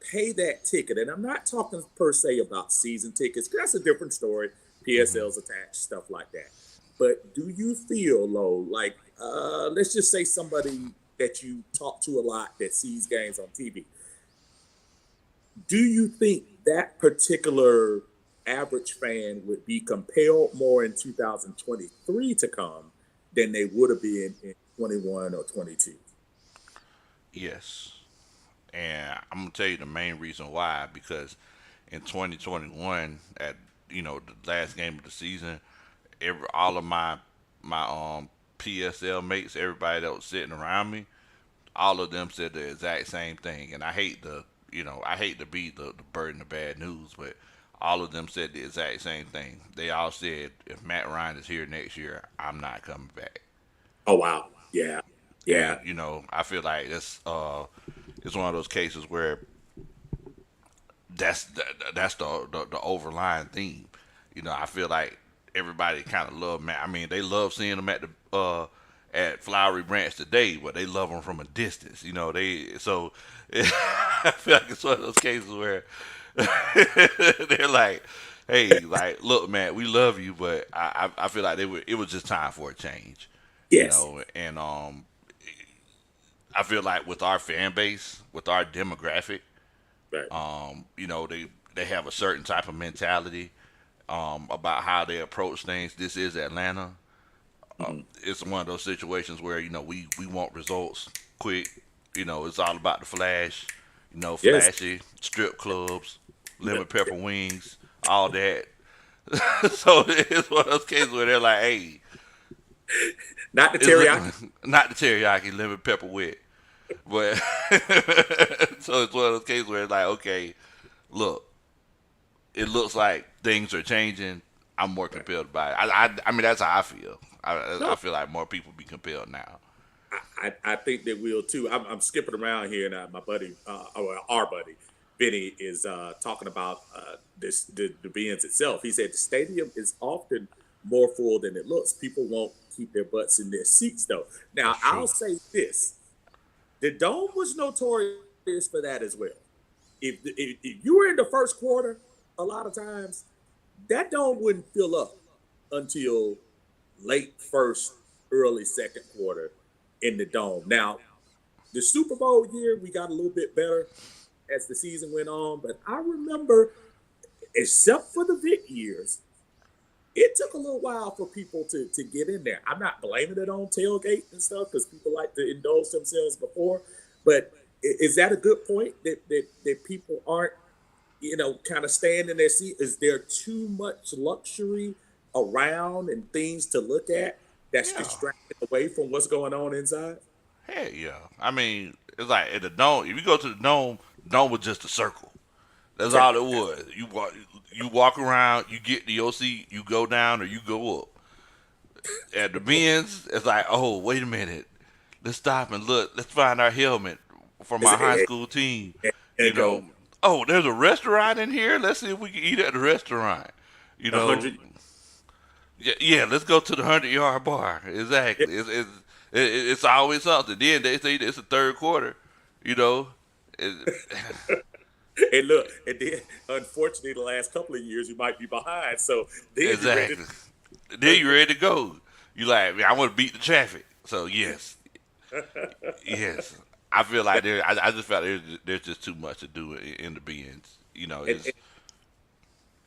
pay that ticket, and I'm not talking per se about season tickets, 'cause that's a different story. Hmm. PSLs attached, stuff like that. But do you feel, Lo, like let's just say somebody that you talk to a lot that sees games on TV, do you think that particular average fan would be compelled more in 2023 to come than they would have been in 21 or 22? Yes. And I'm gonna tell you the main reason why because in 2021 at the last game of the season, all of my PSL mates, everybody that was sitting around me, all of them said the exact same thing. And I hate to be the burden of bad news, but all of them said the exact same thing. They all said if Matt Ryan is here next year, I'm not coming back. Oh wow, yeah, yeah, And I feel like it's one of those cases where that's the overlying theme. I feel like everybody kind of love Matt. I mean, they love seeing him at Flowery Branch today, but they love him from a distance. I feel like it's one of those cases where they're like, "Hey, like, look, man, we love you, but I feel like it was just time for a change." yes, And I feel like with our fan base, with our demographic, right. they have a certain type of mentality about how they approach things. This is Atlanta. Mhm. It's one of those situations where we want results quick. It's all about the flash. Yes, Flashy strip clubs, lemon pepper wings, all that. So it's one of those cases where they're like, "Hey, not the it's teriyaki. not the teriyaki lemon pepper wet," but so it's one of those cases where it's like, okay, look, it looks like things are changing. I'm more Right. compelled by it. I mean, that's how I feel. I No, feel like more people be compelled now. I think they will too. I'm skipping around here, and my buddy, or our buddy, Vinny, is talking about the Benz itself. He said the stadium is often more full than it looks. People want keep their butts in their seats, though. Now, That's I'll true. say this: the Dome was notorious for that as well. If you were in the first quarter, a lot of times that Dome wouldn't fill up until late first, early second quarter in the Dome. Now, the Super Bowl year, we got a little bit better as the season went on, but I remember, except for the Vic years, it took a little while for people to get in there. I'm not blaming it on tailgate and stuff because people like to indulge themselves before, but is that a good point that people aren't, kind of staying in their seat? Is there too much luxury around and things to look at that's Yeah. distracting away from what's going on inside? Hey, yeah. I mean, it's like at the dome. If you go to the dome was just a circle. That's Yeah, all it was. You walk around, you get to your seat, you go down or you go up. At the Benz, it's like, oh, wait a minute. Let's stop and look. Let's find our helmet from it's, our high it, school team. there You you go. know, oh, there's a restaurant in here. Let's see if we can eat at the restaurant. You A know, hundred. yeah, yeah. Let's go to the 100-yard bar. Exactly. It's always something. Then they say it's the third quarter. You know, it, And look, and then unfortunately, the last couple of years you might be behind. So then you're ready. exactly. Then you're ready to go. You like, I want to beat the traffic. So yes, yes. I feel like I just felt there's just too much to do in the Benz. You know, And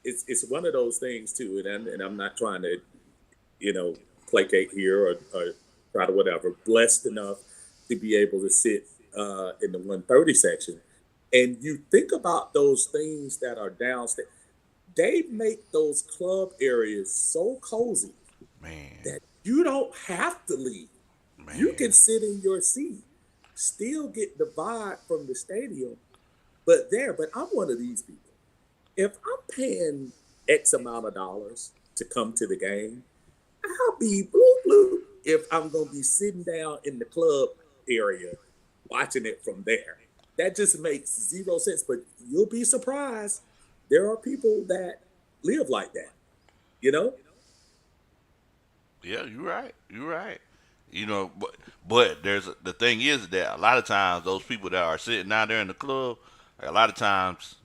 it's it's one of those things too. And I'm not trying to placate here or try to whatever. Blessed enough to be able to sit in the 130 section, and you think about those things that are downstairs. They make those club areas so cozy man, that you don't have to leave. You can man. sit in your seat, still get the vibe from the stadium, but I'm one of these people. If I'm paying X amount of dollars to come to the game, I'll be blue blue if I'm gonna be sitting down in the club area watching it from there. That just makes zero sense. But you'll be surprised. There are people that live like that, you know? Yeah, you're right. You're right. You know, but the thing is that a lot of times those people that are sitting down there in the club, like a lot of times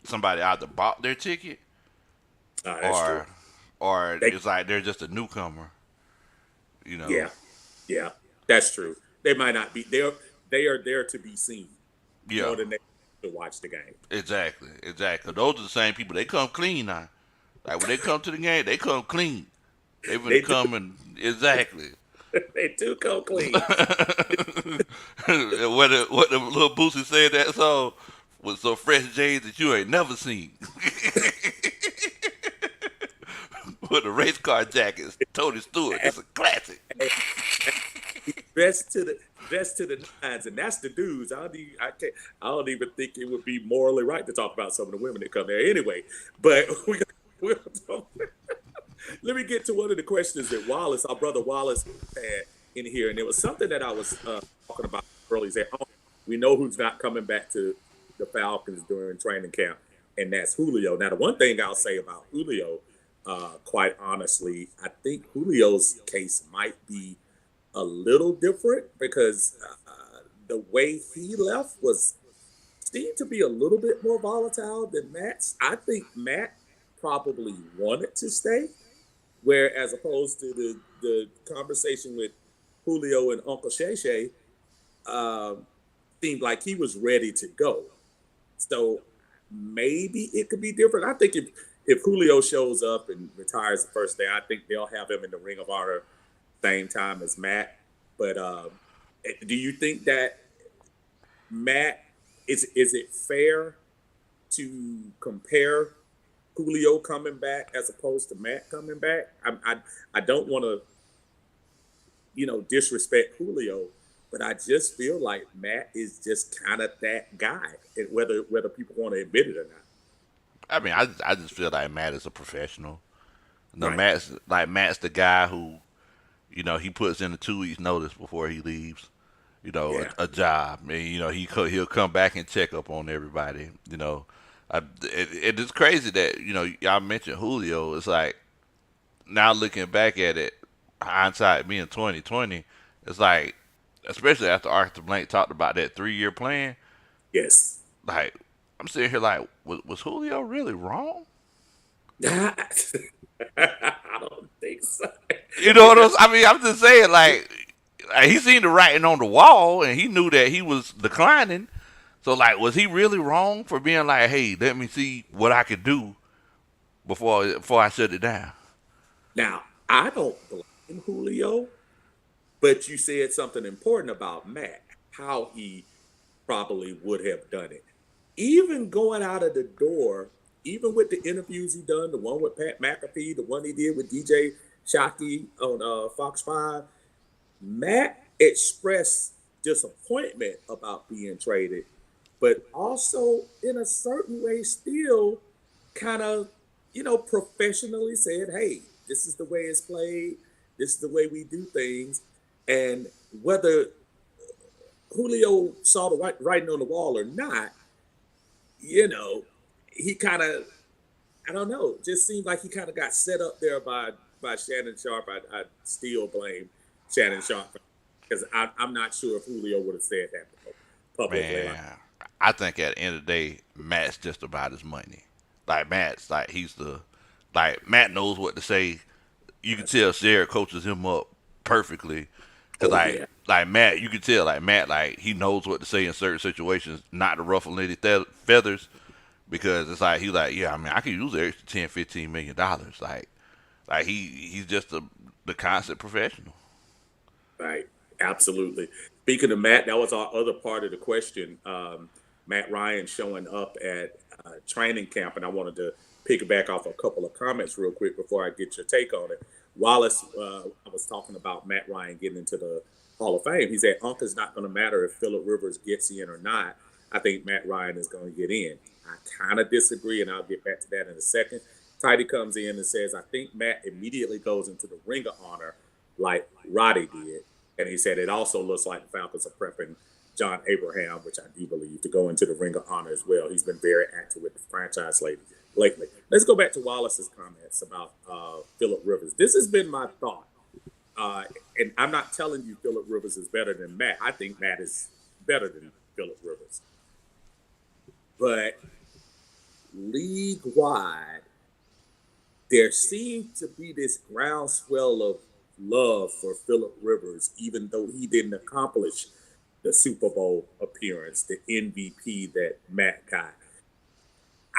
somebody either bought their ticket Ah, that's true. or or They it's like they're just a newcomer. You know. Yeah, yeah, that's true. They might not be there. They are there to be seen Yeah. more than they to watch the game. Exactly. Exactly. 'Cause those are the same people. They come clean now. Like when they come to the game, they come clean. They gonna They do. come and exactly. They do come clean. What the little Boosie said that song was some fresh J's that you ain't never seen. With the race car jackets, Tony Stewart. It's a classic. dressed to the dressed to the nines, and that's the dudes. I don't even think it would be morally right to talk about some of the women that come there anyway. But we'll talk. Let me get to one of the questions that Wallace, our brother Wallace, had in here, and it was something that I was talking about earlier. He said, "Oh, we know who's not coming back to the Falcons during training camp, and that's Julio." Now, the one thing I'll say about Julio, quite honestly, I think Julio's case might be a little different because the way he left was seemed to be a little bit more volatile than Matt's. I think Matt probably wanted to stay, where as opposed to the conversation with Julio and Uncle Shay Shay, um, seemed like he was ready to go. So maybe it could be different. I think if Julio shows up and retires the first day, I think they'll have him in the Ring of Honor same time as Matt. But do you think that Matt is it fair to compare Julio coming back as opposed to Matt coming back? I don't want to disrespect Julio, but I just feel like Matt is just kind of that guy, and whether people want to admit it or not. I mean, I just feel like Matt is a professional. No, Right. Matt's the guy who he puts in a 2 weeks notice before he leaves. Yeah. A job. And, he'll come back and check up on everybody. It's crazy that y'all mentioned Julio. It's like now looking back at it, hindsight being 2020, it's like, especially after Arthur Blank talked about that 3 year plan, Yes. like I'm sitting here like, was Julio really wrong? I don't think so. You know what I mean? I'm just saying, like he seen the writing on the wall, and he knew that he was declining. So, like, was he really wrong for being like, "Hey, let me see what I could do before I shut it down"? Now, I don't blame Julio, but you said something important about Matt, how he probably would have done it. Even going out of the door, even with the interviews he done, the one with Pat McAfee, the one he did with DJ Shockey on Fox 5, Matt expressed disappointment about being traded, but also in a certain way still kind of, professionally said, hey, this is the way it's played. This is the way we do things. And whether Julio saw the writing on the wall or not, you know, he kind of, I don't know, just seemed like he kind of got set up there by Shannon Sharp. I still blame Shannon Sharp because I'm not sure if Julio would have said that publicly. Man, I think at the end of the day, Matt's just about his money. Like Matt's like like Matt knows what to say. You can tell Sarah coaches him up perfectly. Cause Oh yeah, like Matt, you can tell like Matt, like he knows what to say in certain situations, not to ruffle any feathers. Because it's like he's like, yeah, I mean, I can use the extra 10, $15 million. Like he's just the constant professional. right, absolutely. Speaking of Matt, that was our other part of the question. Matt Ryan showing up at training camp, and I wanted to piggyback off a couple of comments real quick before I get your take on it. Wallace, I was talking about Matt Ryan getting into the Hall of Fame. He said, "Unc, it's not going to matter if Phillip Rivers gets in or not. I think Matt Ryan is going to get in." I kind of disagree, and I'll get back to that in a second. Tidy comes in and says, "I think Matt immediately goes into the Ring of Honor like Roddy did." And he said, "It also looks like the Falcons are prepping John Abraham, which I do believe, to go into the Ring of Honor as well. He's been very active with the franchise lately." Let's go back to Wallace's comments about Phillip Rivers. This has been my thought. And I'm not telling you Phillip Rivers is better than Matt. I think Matt is better than Phillip Rivers. But league wide, there seemed to be this groundswell of love for Phillip Rivers, even though he didn't accomplish the Super Bowl appearance, the MVP that Matt got.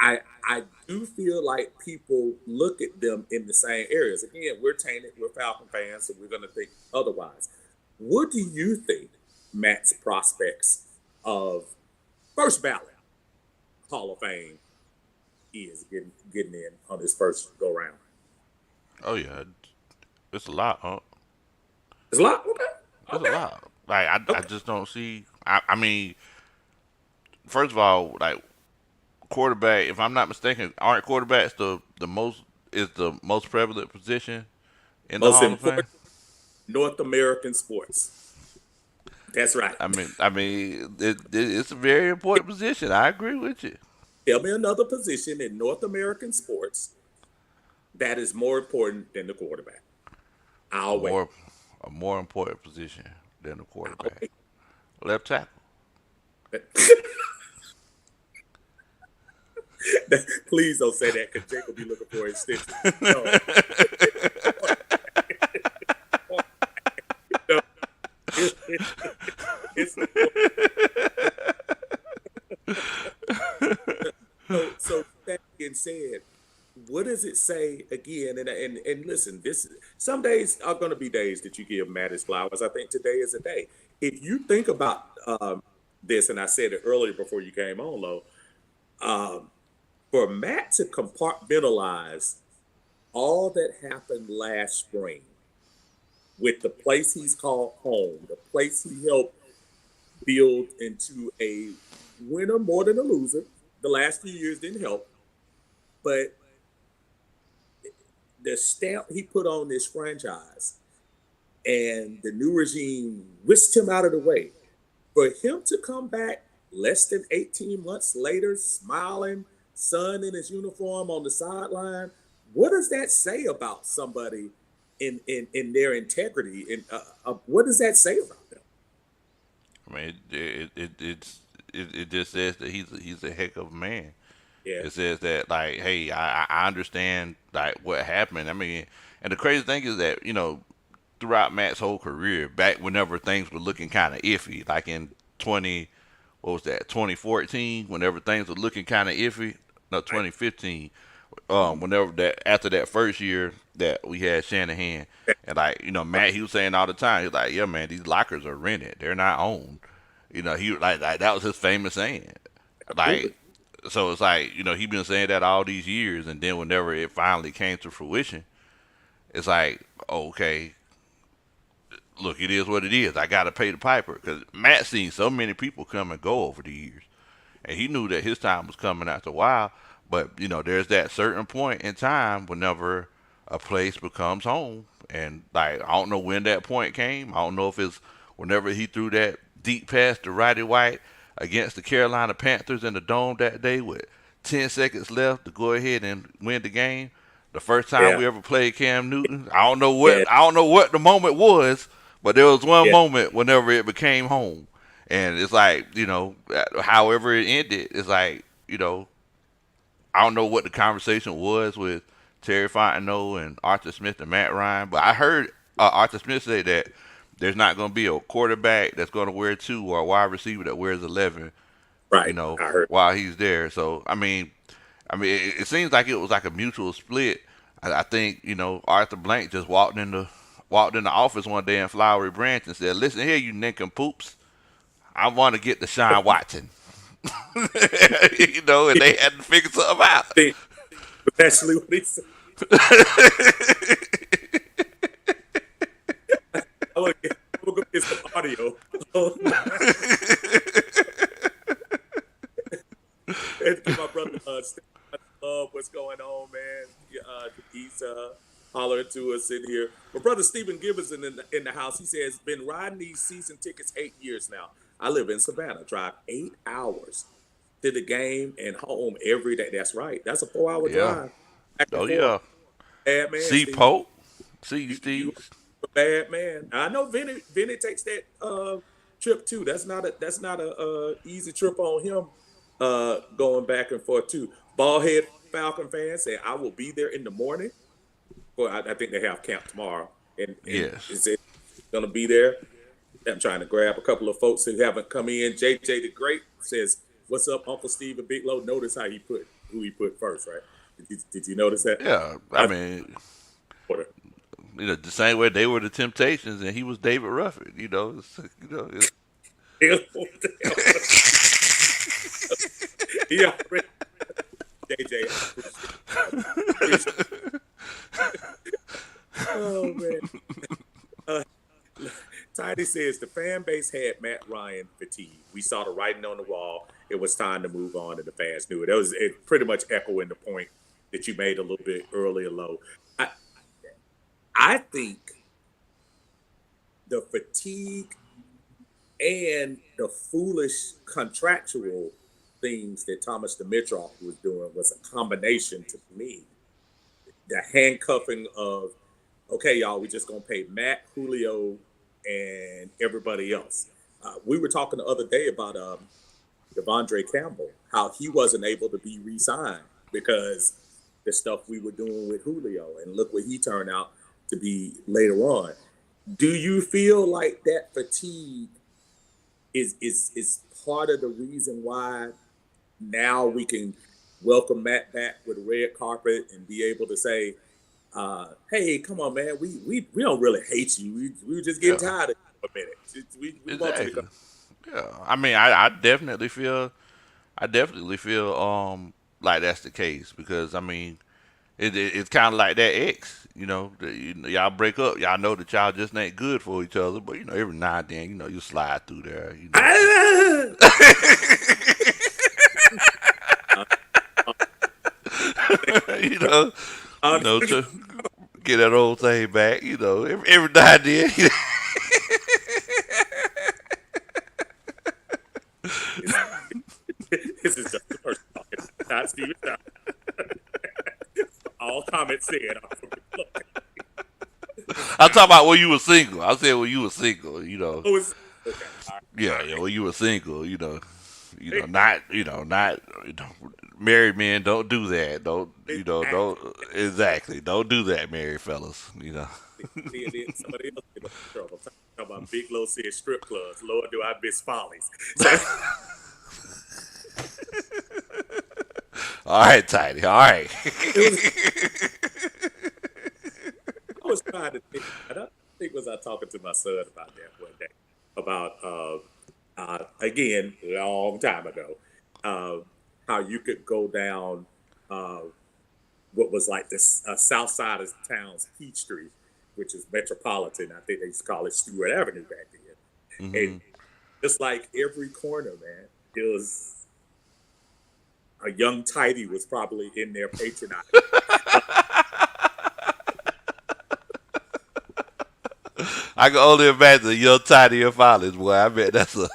I do feel like people look at them in the same areas. Again, we're tainted, we're Falcon fans, so we're going to think otherwise. What do you think Matt's prospects of first ballot Hall of Fame is getting in on his first go round? Oh yeah, it's a lot, huh? It's a lot. Okay. It's a Okay. lot. Like I Okay. just don't see. I mean, first of all, like quarterback, if I'm not mistaken, aren't quarterbacks the most prevalent position in the Most Hall of Fame? important North American sports. That's right. It's a very important position. I agree with you. Tell me another position in North American sports that is more important than the quarterback. I'll wait. More a more important position than the I'll quarterback. wait. Left tackle. Please don't say that because Jake will be looking for his stitches. No, no. It's so that being said, what does it say again? And listen, this some days are going to be days that you give Matt his flowers. I think today is a day. If you think about this, and I said it earlier before you came on, Lo, um, for Matt to compartmentalize all that happened last spring with the place he's called home, the place he helped build into a winner more than a loser. The last few years didn't help, but the stamp he put on this franchise and the new regime whisked him out of the way. For him to come back less than 18 months later, smiling, son in his uniform on the sideline, what does that say about somebody in their integrity. And what does that say about them? I mean, it just says that he's a heck of a man. Yeah, It says that like, hey, I understand like what happened. I mean, and the crazy thing is that throughout Matt's whole career, back whenever things were looking kind of iffy, like in 20, what was that, 2014, whenever things were looking kind of iffy, no, right. 2015, whenever that after that first year that we had Shanahan, and like Matt, he was saying all the time, he's like, yeah, man, these lockers are rented, they're not owned. He like that was his famous saying. Absolutely. Like, so it's like he been saying that all these years, and then whenever it finally came to fruition, it's like, okay, look, it is what it is. I got to pay the piper because Matt seen so many people come and go over the years, and he knew that his time was coming after a while. But there's that certain point in time whenever a place becomes home, and like I don't know when that point came. I don't know if it's whenever he threw that deep pass to Roddy White against the Carolina Panthers in the dome that day with 10 seconds left to go ahead and win the game. The first time Yeah, we ever played Cam Newton, I don't know yeah, what the moment was, but there was one yeah, moment whenever it became home, and it's like however it ended, it's like I don't know what the conversation was with Terry Fontenot and Arthur Smith and Matt Ryan, but I heard Arthur Smith say that there's not going to be a quarterback that's going to wear 2 or a wide receiver that wears 11, right. I heard. while he's there. So it seems like it was like a mutual split. I think Arthur Blank just walked in the office one day in Flowery Branch and said, "Listen here, you nincompoops, I want to get to Sean Watson." And they had to figure something out. Think Actually, what he said. I'm gonna go get some audio. And give my brother what's going on, man. He's hollering to us in here. My brother Stephen Gibbons in the house. He says, been riding these season tickets 8 years now. I live in Savannah. Drive 8 hours to the game and home every day. That's right. That's a 4 hour Yeah. drive back and Oh forth. yeah. Bad man, See Steve. Pope. See You Steve. a bad man. I know Vinny takes that trip too. That's not a easy trip on him going back and forth too. Ballhead Falcon fans say I will be there in the morning. Well, I think they have camp tomorrow, and Yes. is it going to be there? I'm trying to grab a couple of folks who haven't come in. JJ the Great says, "What's up, Uncle Steve and Big Low?" Notice how who he put first, right? Did you notice that? Yeah. I I mean, order. the same way they were the Temptations and he was David Ruffin. It's, He already JJ. Appreciate Oh man. Uh, Tiny says the fan base had Matt Ryan fatigue. We saw the writing on the wall. It was time to move on, and the fans knew it. That was it. Pretty much echoing the point that you made a little bit earlier, Low. I I think the fatigue and the foolish contractual things that Thomas Dimitrov was doing was a combination to me. The handcuffing of, okay, y'all, we just gonna pay Matt, Julio, and everybody else. We were talking the other day about Devondre Campbell, how he wasn't able to be re-signed because the stuff we were doing with Julio, and look what he turned out to be later on. Do you feel like that fatigue is part of the reason why now we can welcome Matt back with a red carpet and be able to say, "Hey, come on, man, we don't really hate you. We were just getting yeah. tired of you for a minute. We want you to come." Exactly. Yeah. I mean, I definitely feel. Like that's the case because I mean it's kind of like that ex. Y'all break up. Y'all know that y'all just ain't good for each other, but every now and then you slide through there. uh, You know, uh, to get that old thing back. Every now and then. this is just the person talking, not Steven. All comments said. I'm talking about when you were single. I said when you were single. Oh, it's okay. All Yeah, right. yeah. When you were single. Not not married men don't do that. Don't don't Exactly. exactly don't do that, married fellas. Then somebody else get in trouble. Talking about Big Low said strip clubs. Lord, do I miss Follies? So All right, Tiny. All right. it was. I was trying to think. I think was I talking to my son about that one day about again a long time ago uh, how you could go down uh, what was like this south side of town's Peachtree, which is Metropolitan. I think they used to call it Stewart Avenue back then, and Hmm. just like every corner, man, it was a young tidy was probably in there patronizing. Uh, I can only imagine your tiny and violence, boy. I bet that's a.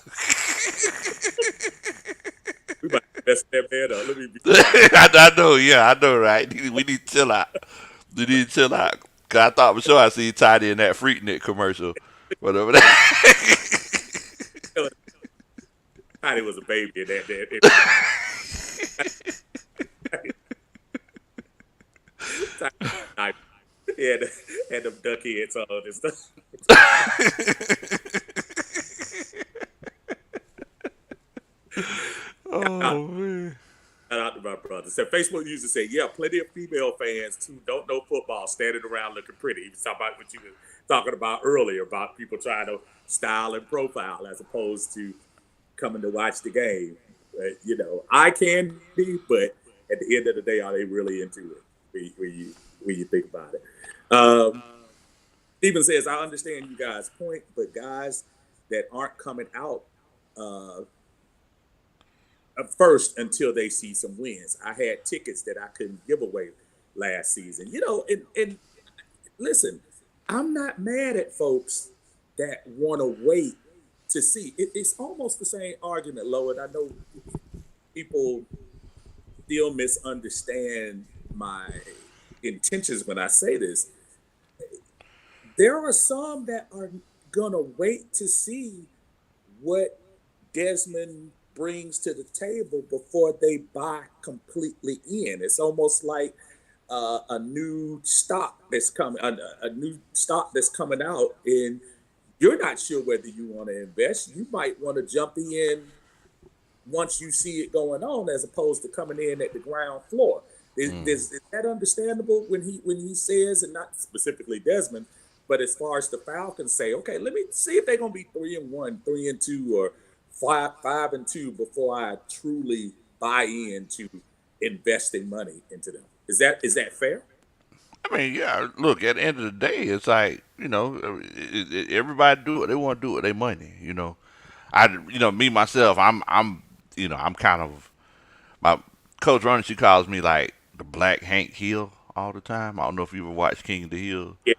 we might mess that man up. Let me be quiet. I know, yeah, I know, right? We need to chill out. We need to chill out. Cause I thought for sure I see Tiny in that Freaknik commercial, whatever that. Tidy was a baby in that. Had them duck heads on and stuff. Shout Oh man. out to my brother. So Facebook user said, yeah, plenty of female fans who don't know football standing around looking pretty. He was talking about what you were talking about earlier about people trying to style and profile as opposed to coming to watch the game. I can be, but at the end of the day, are they really into it when you think about it? Um, Steven says, I understand you guys' point, but guys that aren't coming out uh, first until they see some wins. I had tickets that I couldn't give away last season. And listen, I'm not mad at folks that want to wait to see. It's almost the same argument, Lowen. I know people still misunderstand my intentions when I say this. There are some that are gonna wait to see what Desmond brings to the table before they buy completely in. It's almost like a new stock that's coming, a new stock that's coming out, and you're not sure whether you want to invest. You might want to jump in once you see it going on, as opposed to coming in at the ground floor. Is that understandable when he says, and not specifically Desmond, but as far as the Falcons say, okay, let me see if they're gonna be 3-1, 3-2, or 5-2 before I truly buy into investing money into them. Is that fair? I mean, yeah. Look, at the end of the day, it's like everybody do what they want to do with their money. Me myself, I'm kind of my coach Ronnie. She calls me like the Black Hank Hill all the time. I don't know if you ever watched King of the Hill. Yeah.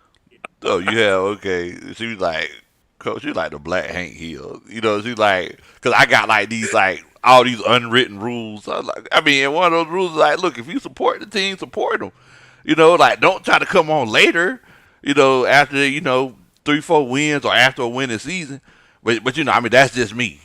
Oh, you have? Okay. She was like, Coach, you like the Black Hank Hill. She's like, because I got like these, like, all these unwritten rules. And one of those rules is like, look, if you support the team, support them. Like, don't try to come on later, after, 3, 4 wins or after a winning season. But that's just me.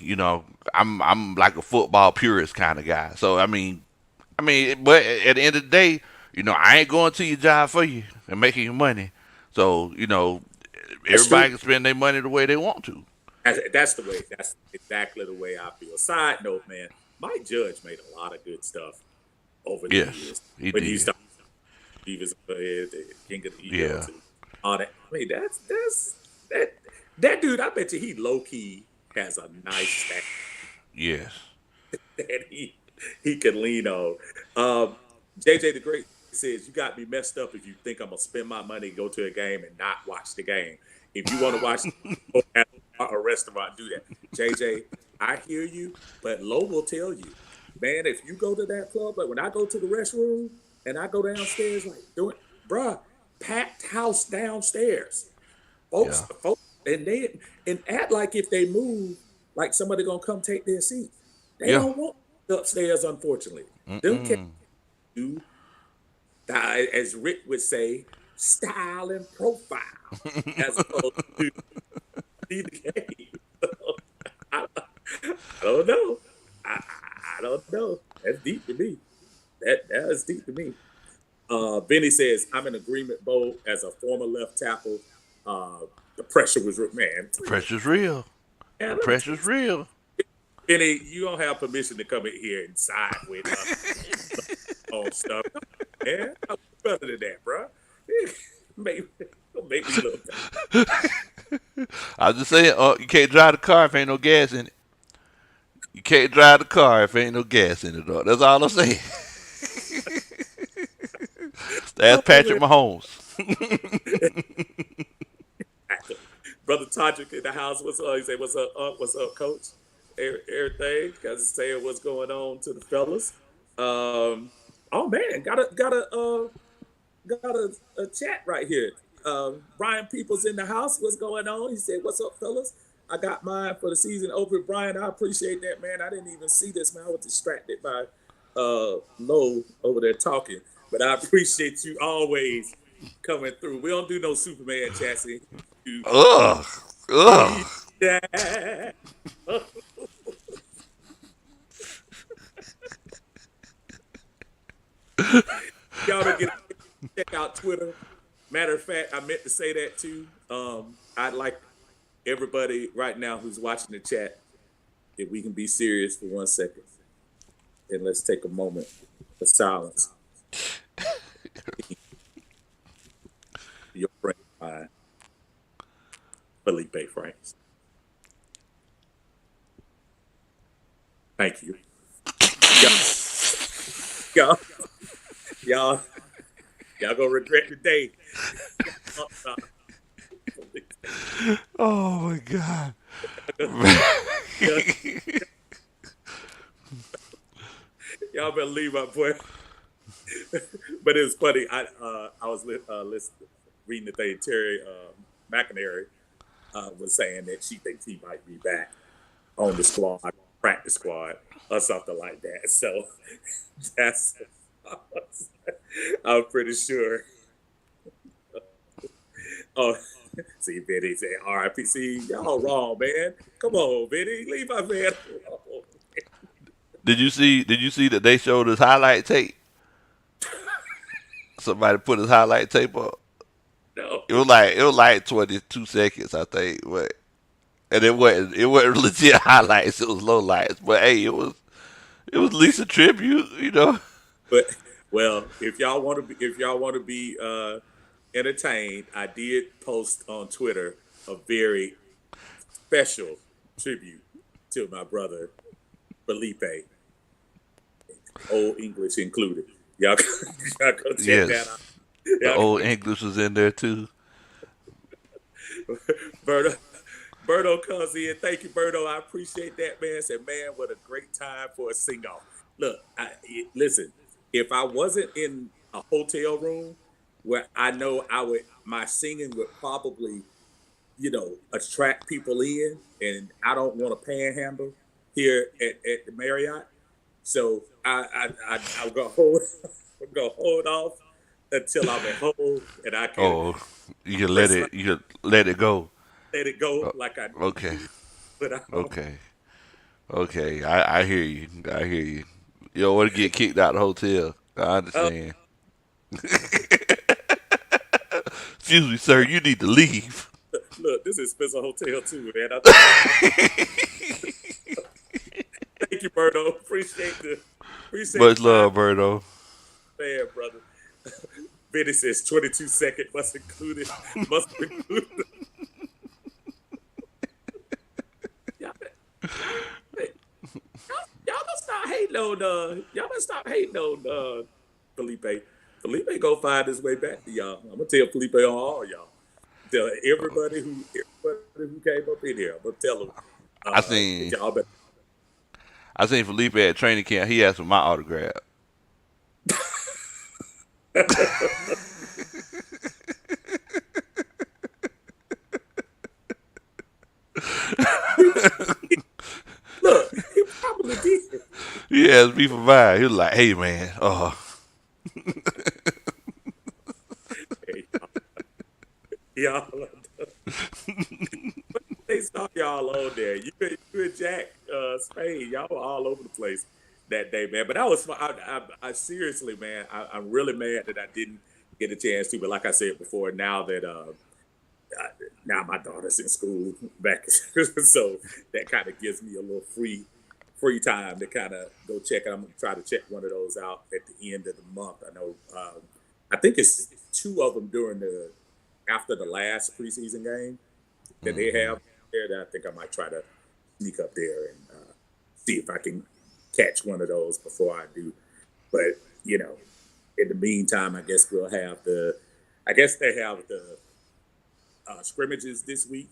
I'm like a football purist kind of guy. So, but at the end of the day, I ain't going to your job for you and making you money. So, That's true. everybody can spend their money the way they want to. That's the way. That's exactly the way I feel. Side note, man, Mike Judge made a lot of good stuff over the Yes, years he when he did. started. He was the king of the hill Yeah. too. All that. I mean, that dude. I bet you he low key has a nice stack Yes. that he could lean on. Um, JJ the Great says, "You got me messed up if you think I'm gonna spend my money, go to a game, and not watch the game. If you want to watch go at a restaurant, do that." JJ, I hear you, but Lo will tell you, man, if you go to that club, like when I go to the restroom and I go downstairs, like doing, bruh, packed house downstairs, Yeah. folks, and act like if they move, like somebody gonna come take their seat. They Yeah. don't want upstairs, unfortunately. Them cats Mm-mm. do, as Rick would say, style and profile as opposed to see the game. I, I don't know. I don't know. That's deep to me. That is deep to me. Benny says, I'm in agreement, Bo, as a former left tackle. Uh, the pressure was, man, The pressure's real. The man, pressure's real. Benny, you don't have permission to come in here and side with on stuff. Man, I'm better than that, bro. make, make me look. I was just saying, you can't drive the car if ain't no gas in it. You can't drive the car if ain't no gas in it, dog. That's all I'm saying. That's Patrick Mahomes. Brother Todrick in the house. What's up? He said, "What's up? What's up, Coach? Everything. Got to say what's going on to the fellas. Oh man, got a chat right here. Brian Peoples in the house. What's going on? He said, "What's up, fellas? I got mine for the season open." Brian, I appreciate that, man. I didn't even see this, man. I was distracted by Lowe over there talking, but I appreciate you always coming through. We don't do no Superman chats. Ugh. Ugh. Yeah. Y'all don't check out Twitter. Matter of fact, I meant to say that too. I'd like everybody right now who's watching the chat, if we can be serious for 1 second, and let's take a moment of silence. Your friend, Felipe Franks. Thank you. Y'all gonna regret the day. Oh my God. Y'all better leave my boy. But it's funny. I was listening, reading the thing. Terry McInerney was saying that she thinks he might be back on the squad, practice squad, or something like that. So that's, I'm pretty sure. Oh, see, Benny said, "R.I.P." See, y'all wrong, man. Come on, Benny, leave my man alone. Did you see that they showed his highlight tape? Somebody put his highlight tape up. No. It was like 22 seconds, I think. But and it wasn't legit highlights. It was low lights. But hey, it was at least a tribute, you know. But well, if y'all want to be entertained, I did post on Twitter a very special tribute to my brother Felipe, Old English included. Y'all go check that out. The Old English was in there too. Berto comes in. Thank you, Berto. I appreciate that, man. Said, man, what a great time for a sing-off. Look, listen, if I wasn't in a hotel room where I know my singing would probably, attract people in, and I don't want to panhandle here at the Marriott. So I'm gonna hold off until I'm at home and I can. Oh, you can let it go. Let it go like I Okay. do. But Okay. I hear you. You don't want to get kicked out of the hotel. I understand. Excuse me, sir. You need to leave. Look, this is Spencer Hotel too, man. Thank you, Berto. Appreciate Much love, Berto. Man, brother. Benny says 22 second must include. Y'all gonna stop hating on Felipe. Felipe gonna find his way back to y'all. I'm gonna tell Felipe on all y'all. Tell everybody who came up in here. I'm gonna tell them. I seen Felipe at training camp. He asked for my autograph. Look, he probably did. He asked me for mine. He was like, "Hey, man, Hey, saw y'all on there. You and Jack Spade, y'all were all over the place that day, man. But that was fun. I seriously, man, I'm really mad that I didn't get a chance to. But like I said before, now that I, now my daughter's in school back, so that kind of gives me a little free time to kind of go check. I'm gonna try to check one of those out at the end of the month. I know. I think it's two of them during the after the last preseason game that they Hmm. have there. That I think I might try to sneak up there and see if I can catch one of those before I do. But you know, in the meantime, I guess we'll have the. I guess they have the scrimmages this week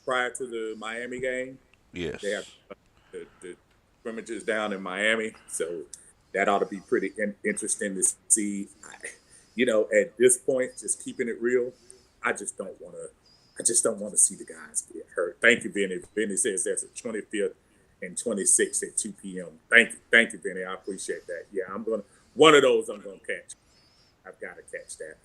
prior to the Miami game. They have Yes. the scrimmages down in Miami, so that ought to be pretty interesting to see. At this point, just keeping it real, I just don't want to. I just don't want to see the guys get hurt. Thank you, Benny. Benny says that's the 25th and 26th at 2 p.m. Thank you, Benny. I appreciate that. Yeah, I'm gonna one of those. I'm gonna catch. I've got to catch that.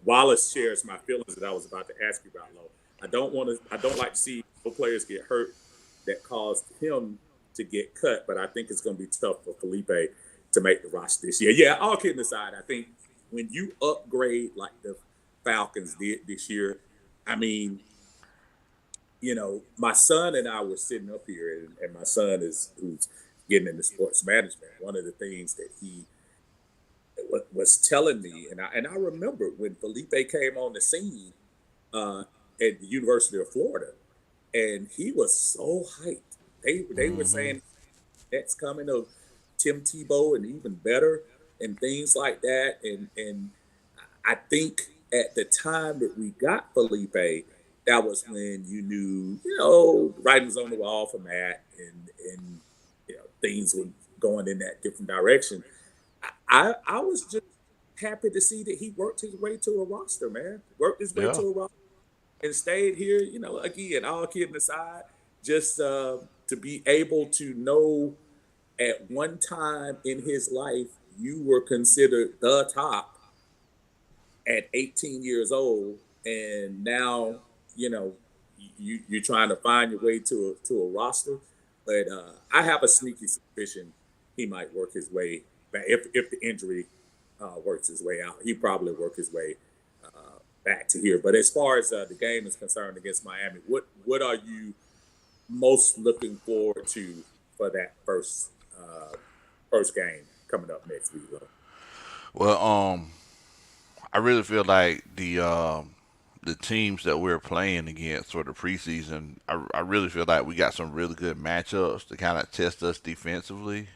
Wallace shares my feelings that I was about to ask you about, Low. I don't want to. I don't like to see no players get hurt that caused him to get cut, but I think it's going to be tough for Felipe to make the roster this year. Yeah, all kidding aside, I think when you upgrade like the Falcons did this year, I mean, my son and I were sitting up here, and my son is who's getting into sports management. One of the things that he was telling me, and I remember when Felipe came on the scene uh, at the University of Florida, and he was so hyped. They were Hmm. saying next coming of Tim Tebow and even better and things like that. And I think at the time that we got Felipe, that was when you knew, writing was on the wall for Matt and things were going in that different direction. I was just happy to see that he worked his way to a roster, man. Worked his way to Yeah. a roster and stayed here. Again, all kidding aside, just to be able to know at one time in his life you were considered the top at 18 years old, and now you're trying to find your way to a roster. But I have a sneaky suspicion he might work his way back if the injury works his way out. He probably work his way back to here. But as far as the game is concerned against Miami, what are you most looking forward to for that first game coming up next week, Lo? Well, I really feel like the teams that we're playing against for the preseason, I really feel like we got some really good matchups to kind of test us defensively.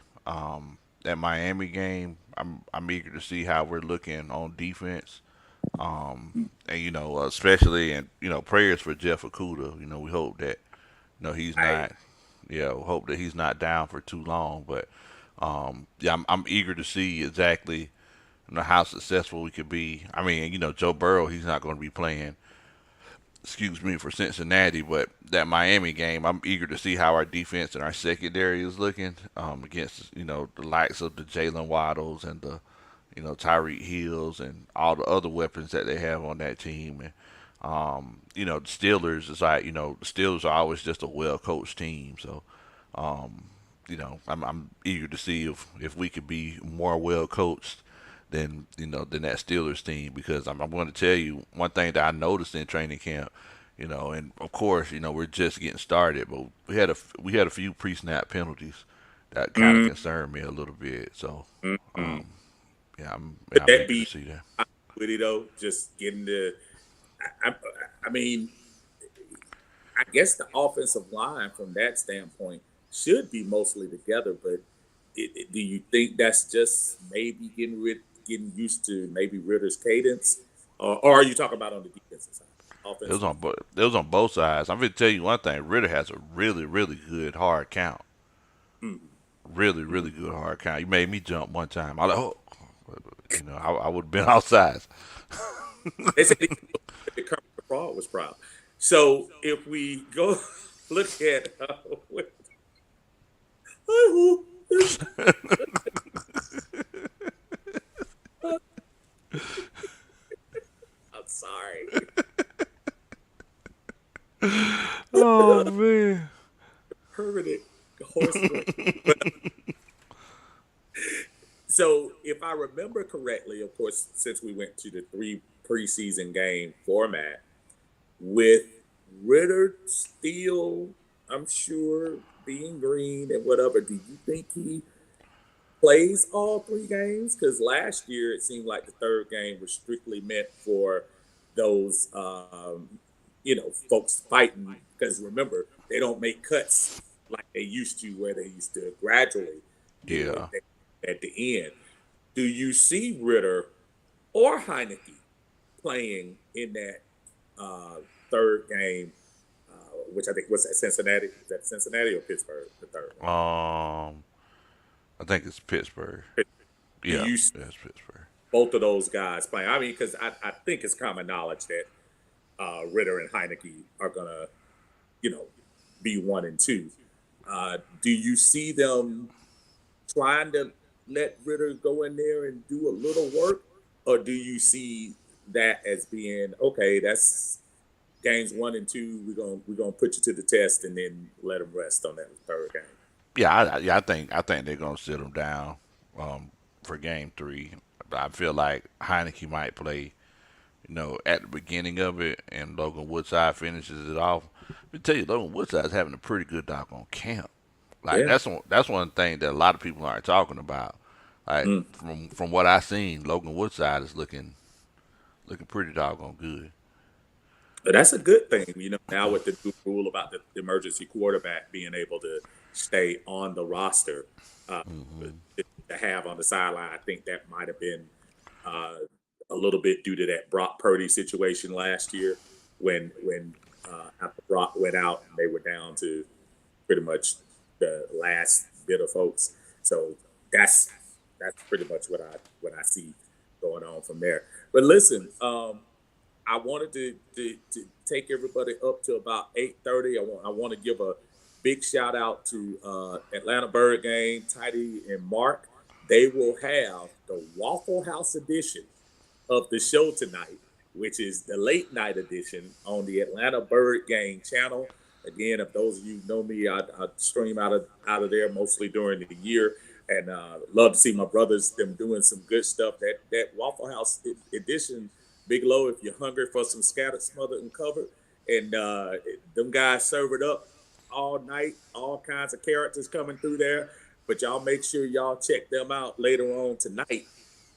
That Miami game, I'm eager to see how we're looking on defense. And especially and prayers for Jeff Okuda. We hope that he's I not. Yeah, we hope that he's not down for too long. But yeah, I'm eager to see exactly how successful we could be. I mean, Joe Burrow, he's not going to be playing, excuse me, for Cincinnati, but that Miami game, I'm eager to see how our defense and our secondary is looking against, the likes of the Jalen Waddles and the, Tyreek Hills and all the other weapons that they have on that team. And, the Steelers is like, the Steelers are always just a well coached team. So, I'm eager to see if we could be more well coached than that Steelers team because I'm going to tell you one thing that I noticed in training camp, and of course we're just getting started, but we had a few pre-snap penalties that kind of mm, concerned me a little bit. So mm. um, Could I'm that eager to be see that. with it though? Just getting the, I, I, I mean, I guess the offensive line from that standpoint should be mostly together, but do you think that's just maybe getting used to maybe Ritter's cadence, or are you talking about on the defensive side, offensive? It was on both sides. I'm going to tell you one thing. Ritter has a really really good hard count. Mm-hmm. Really Mm-hmm. really good hard count. You made me jump one time. I like, oh, I would have been outside. They said the Kermit the Frog was proud. So if we go look at I'm sorry. Oh man. Permanent horse grade. But so if I remember correctly, of course, since we went to the three preseason game format, with Ritter still, I'm sure, being green and whatever, do you think he plays all three games? Because last year it seemed like the third game was strictly meant for those, folks fighting. Because remember, they don't make cuts like they used to, where they used to gradually do it Yeah. at the end. Do you see Ritter or Heineke playing in that uh, third game, which I think was at Cincinnati? Is that Cincinnati or Pittsburgh? The third Um, I think it's Pittsburgh. one. Do Yeah, you see that's Pittsburgh. both of those guys playing? I mean, because I think it's common knowledge that Ritter and Heineke are gonna, you know, be one and two. Do you see them trying to let Ritter go in there and do a little work, or do you see that as being okay? That's games one and two. We're gonna put you to the test and then let them rest on that third game. Yeah, I think they're gonna sit him down um, for game three. I feel like Heineke might play, at the beginning of it, and Logan Woodside finishes it off. Let me tell you, Logan Woodside's having a pretty good doggone camp. Like Yeah. that's one thing that a lot of people aren't talking about. Like Mm. from what I've seen, Logan Woodside is looking pretty doggone good. But that's a good thing, now with the new rule about the emergency quarterback being able to stay on the roster, uh, Hmm. to have on the sideline. I think that might have been uh, a little bit due to that Brock Purdy situation last year when after Brock went out and they were down to pretty much the last bit of folks. So that's that's pretty much what I see going on from there. But listen, I wanted to take everybody up to about 8:30. I want to give a big shout out to Atlanta Bird Game, Tidy and Mark. They will have the Waffle House edition of the show tonight, which is the late night edition on the Atlanta Bird Gang channel. Again, if those of you know me, I stream out of there mostly during the year, and love to see my brothers them doing some good stuff. That Waffle House edition, Big Low, if you're hungry for some scattered, smothered, and covered, and them guys serve it up all night, all kinds of characters coming through there. But y'all make sure y'all check them out later on tonight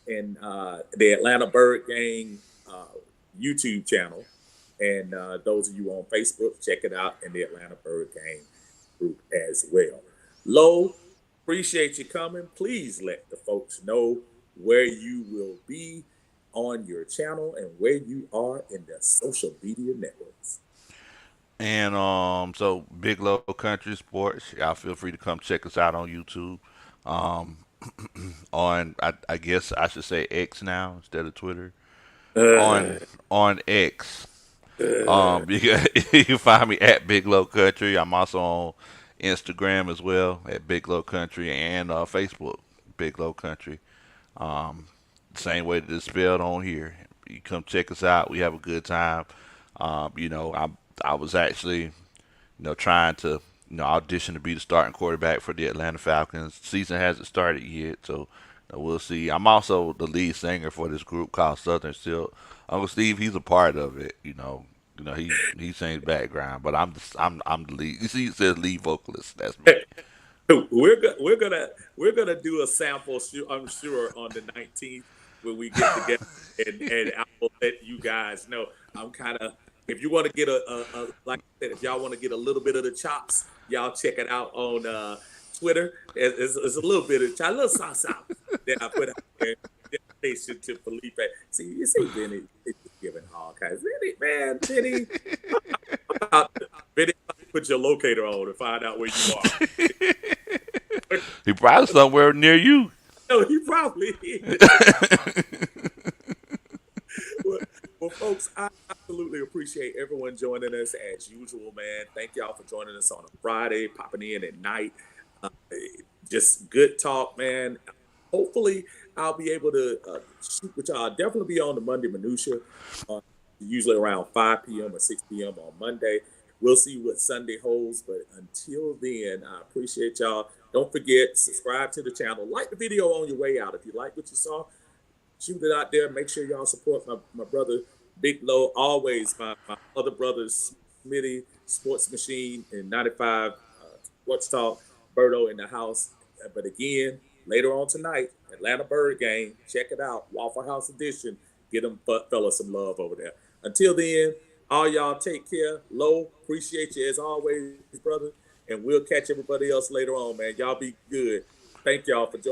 and the Atlanta Bird Gang YouTube channel. And those of you on Facebook, check it out in the Atlanta Bird Gang group as well. Low, appreciate you coming. Please let the folks know where you will be on your channel and where you are in the social media networks. And so Big Low Country Sports, y'all feel free to come check us out on YouTube. Um, on I guess I should say X now instead of Twitter. Uh, On X. uh, You can find me at Big Low Country. I'm also on Instagram as well at Big Low Country and Facebook Big Low Country. Um, Same way that it's spelled on here. You come check us out. We have a good time. I was actually trying to audition to be the starting quarterback for the Atlanta Falcons. Season hasn't started yet, so we'll see. I'm also the lead singer for this group called Southern Silk. Uncle Steve, he's a part of it. He sings background, but I'm the lead. You see, it says lead vocalist. That's me. we're gonna do a sample. I'm sure on the 19th when we get together, and I will let you guys know. I'm kind of if you want to get a like I said, if y'all want to get a little bit of the chops, y'all check it out on Twitter. It's a little bit of a little sauce out that I put out there. Dedication to Felipe. See, you see, Benny is giving all kinds. Benny, man, Benny, Benny, put your locator on to find out where you are. He probably somewhere near you. No, he probably is. well, well, folks, I absolutely appreciate everyone joining us as usual, man. Thank y'all for joining us on a Friday, popping in at night. Uh, just good talk, man. Hopefully, I'll be able to shoot with y'all. I'll definitely be on the Monday Minutia, usually around 5 p.m. or 6 p.m. on Monday. we'll see what Sunday holds. But until then, I appreciate y'all. Don't forget, subscribe to the channel. Like the video on your way out. If you like what you saw, shoot it out there. Make sure y'all support my brother Big Low. Always my other brothers, Smitty, Sports Machine, and 95 Sports Talk, Berto in the house. But again, later on tonight, Atlanta Bird game. Check it out. Waffle House edition. Get them fellas some love over there. Until then, all y'all take care. Low, appreciate you as always, brother. And we'll catch everybody else later on, man. Y'all be good. Thank y'all for joining.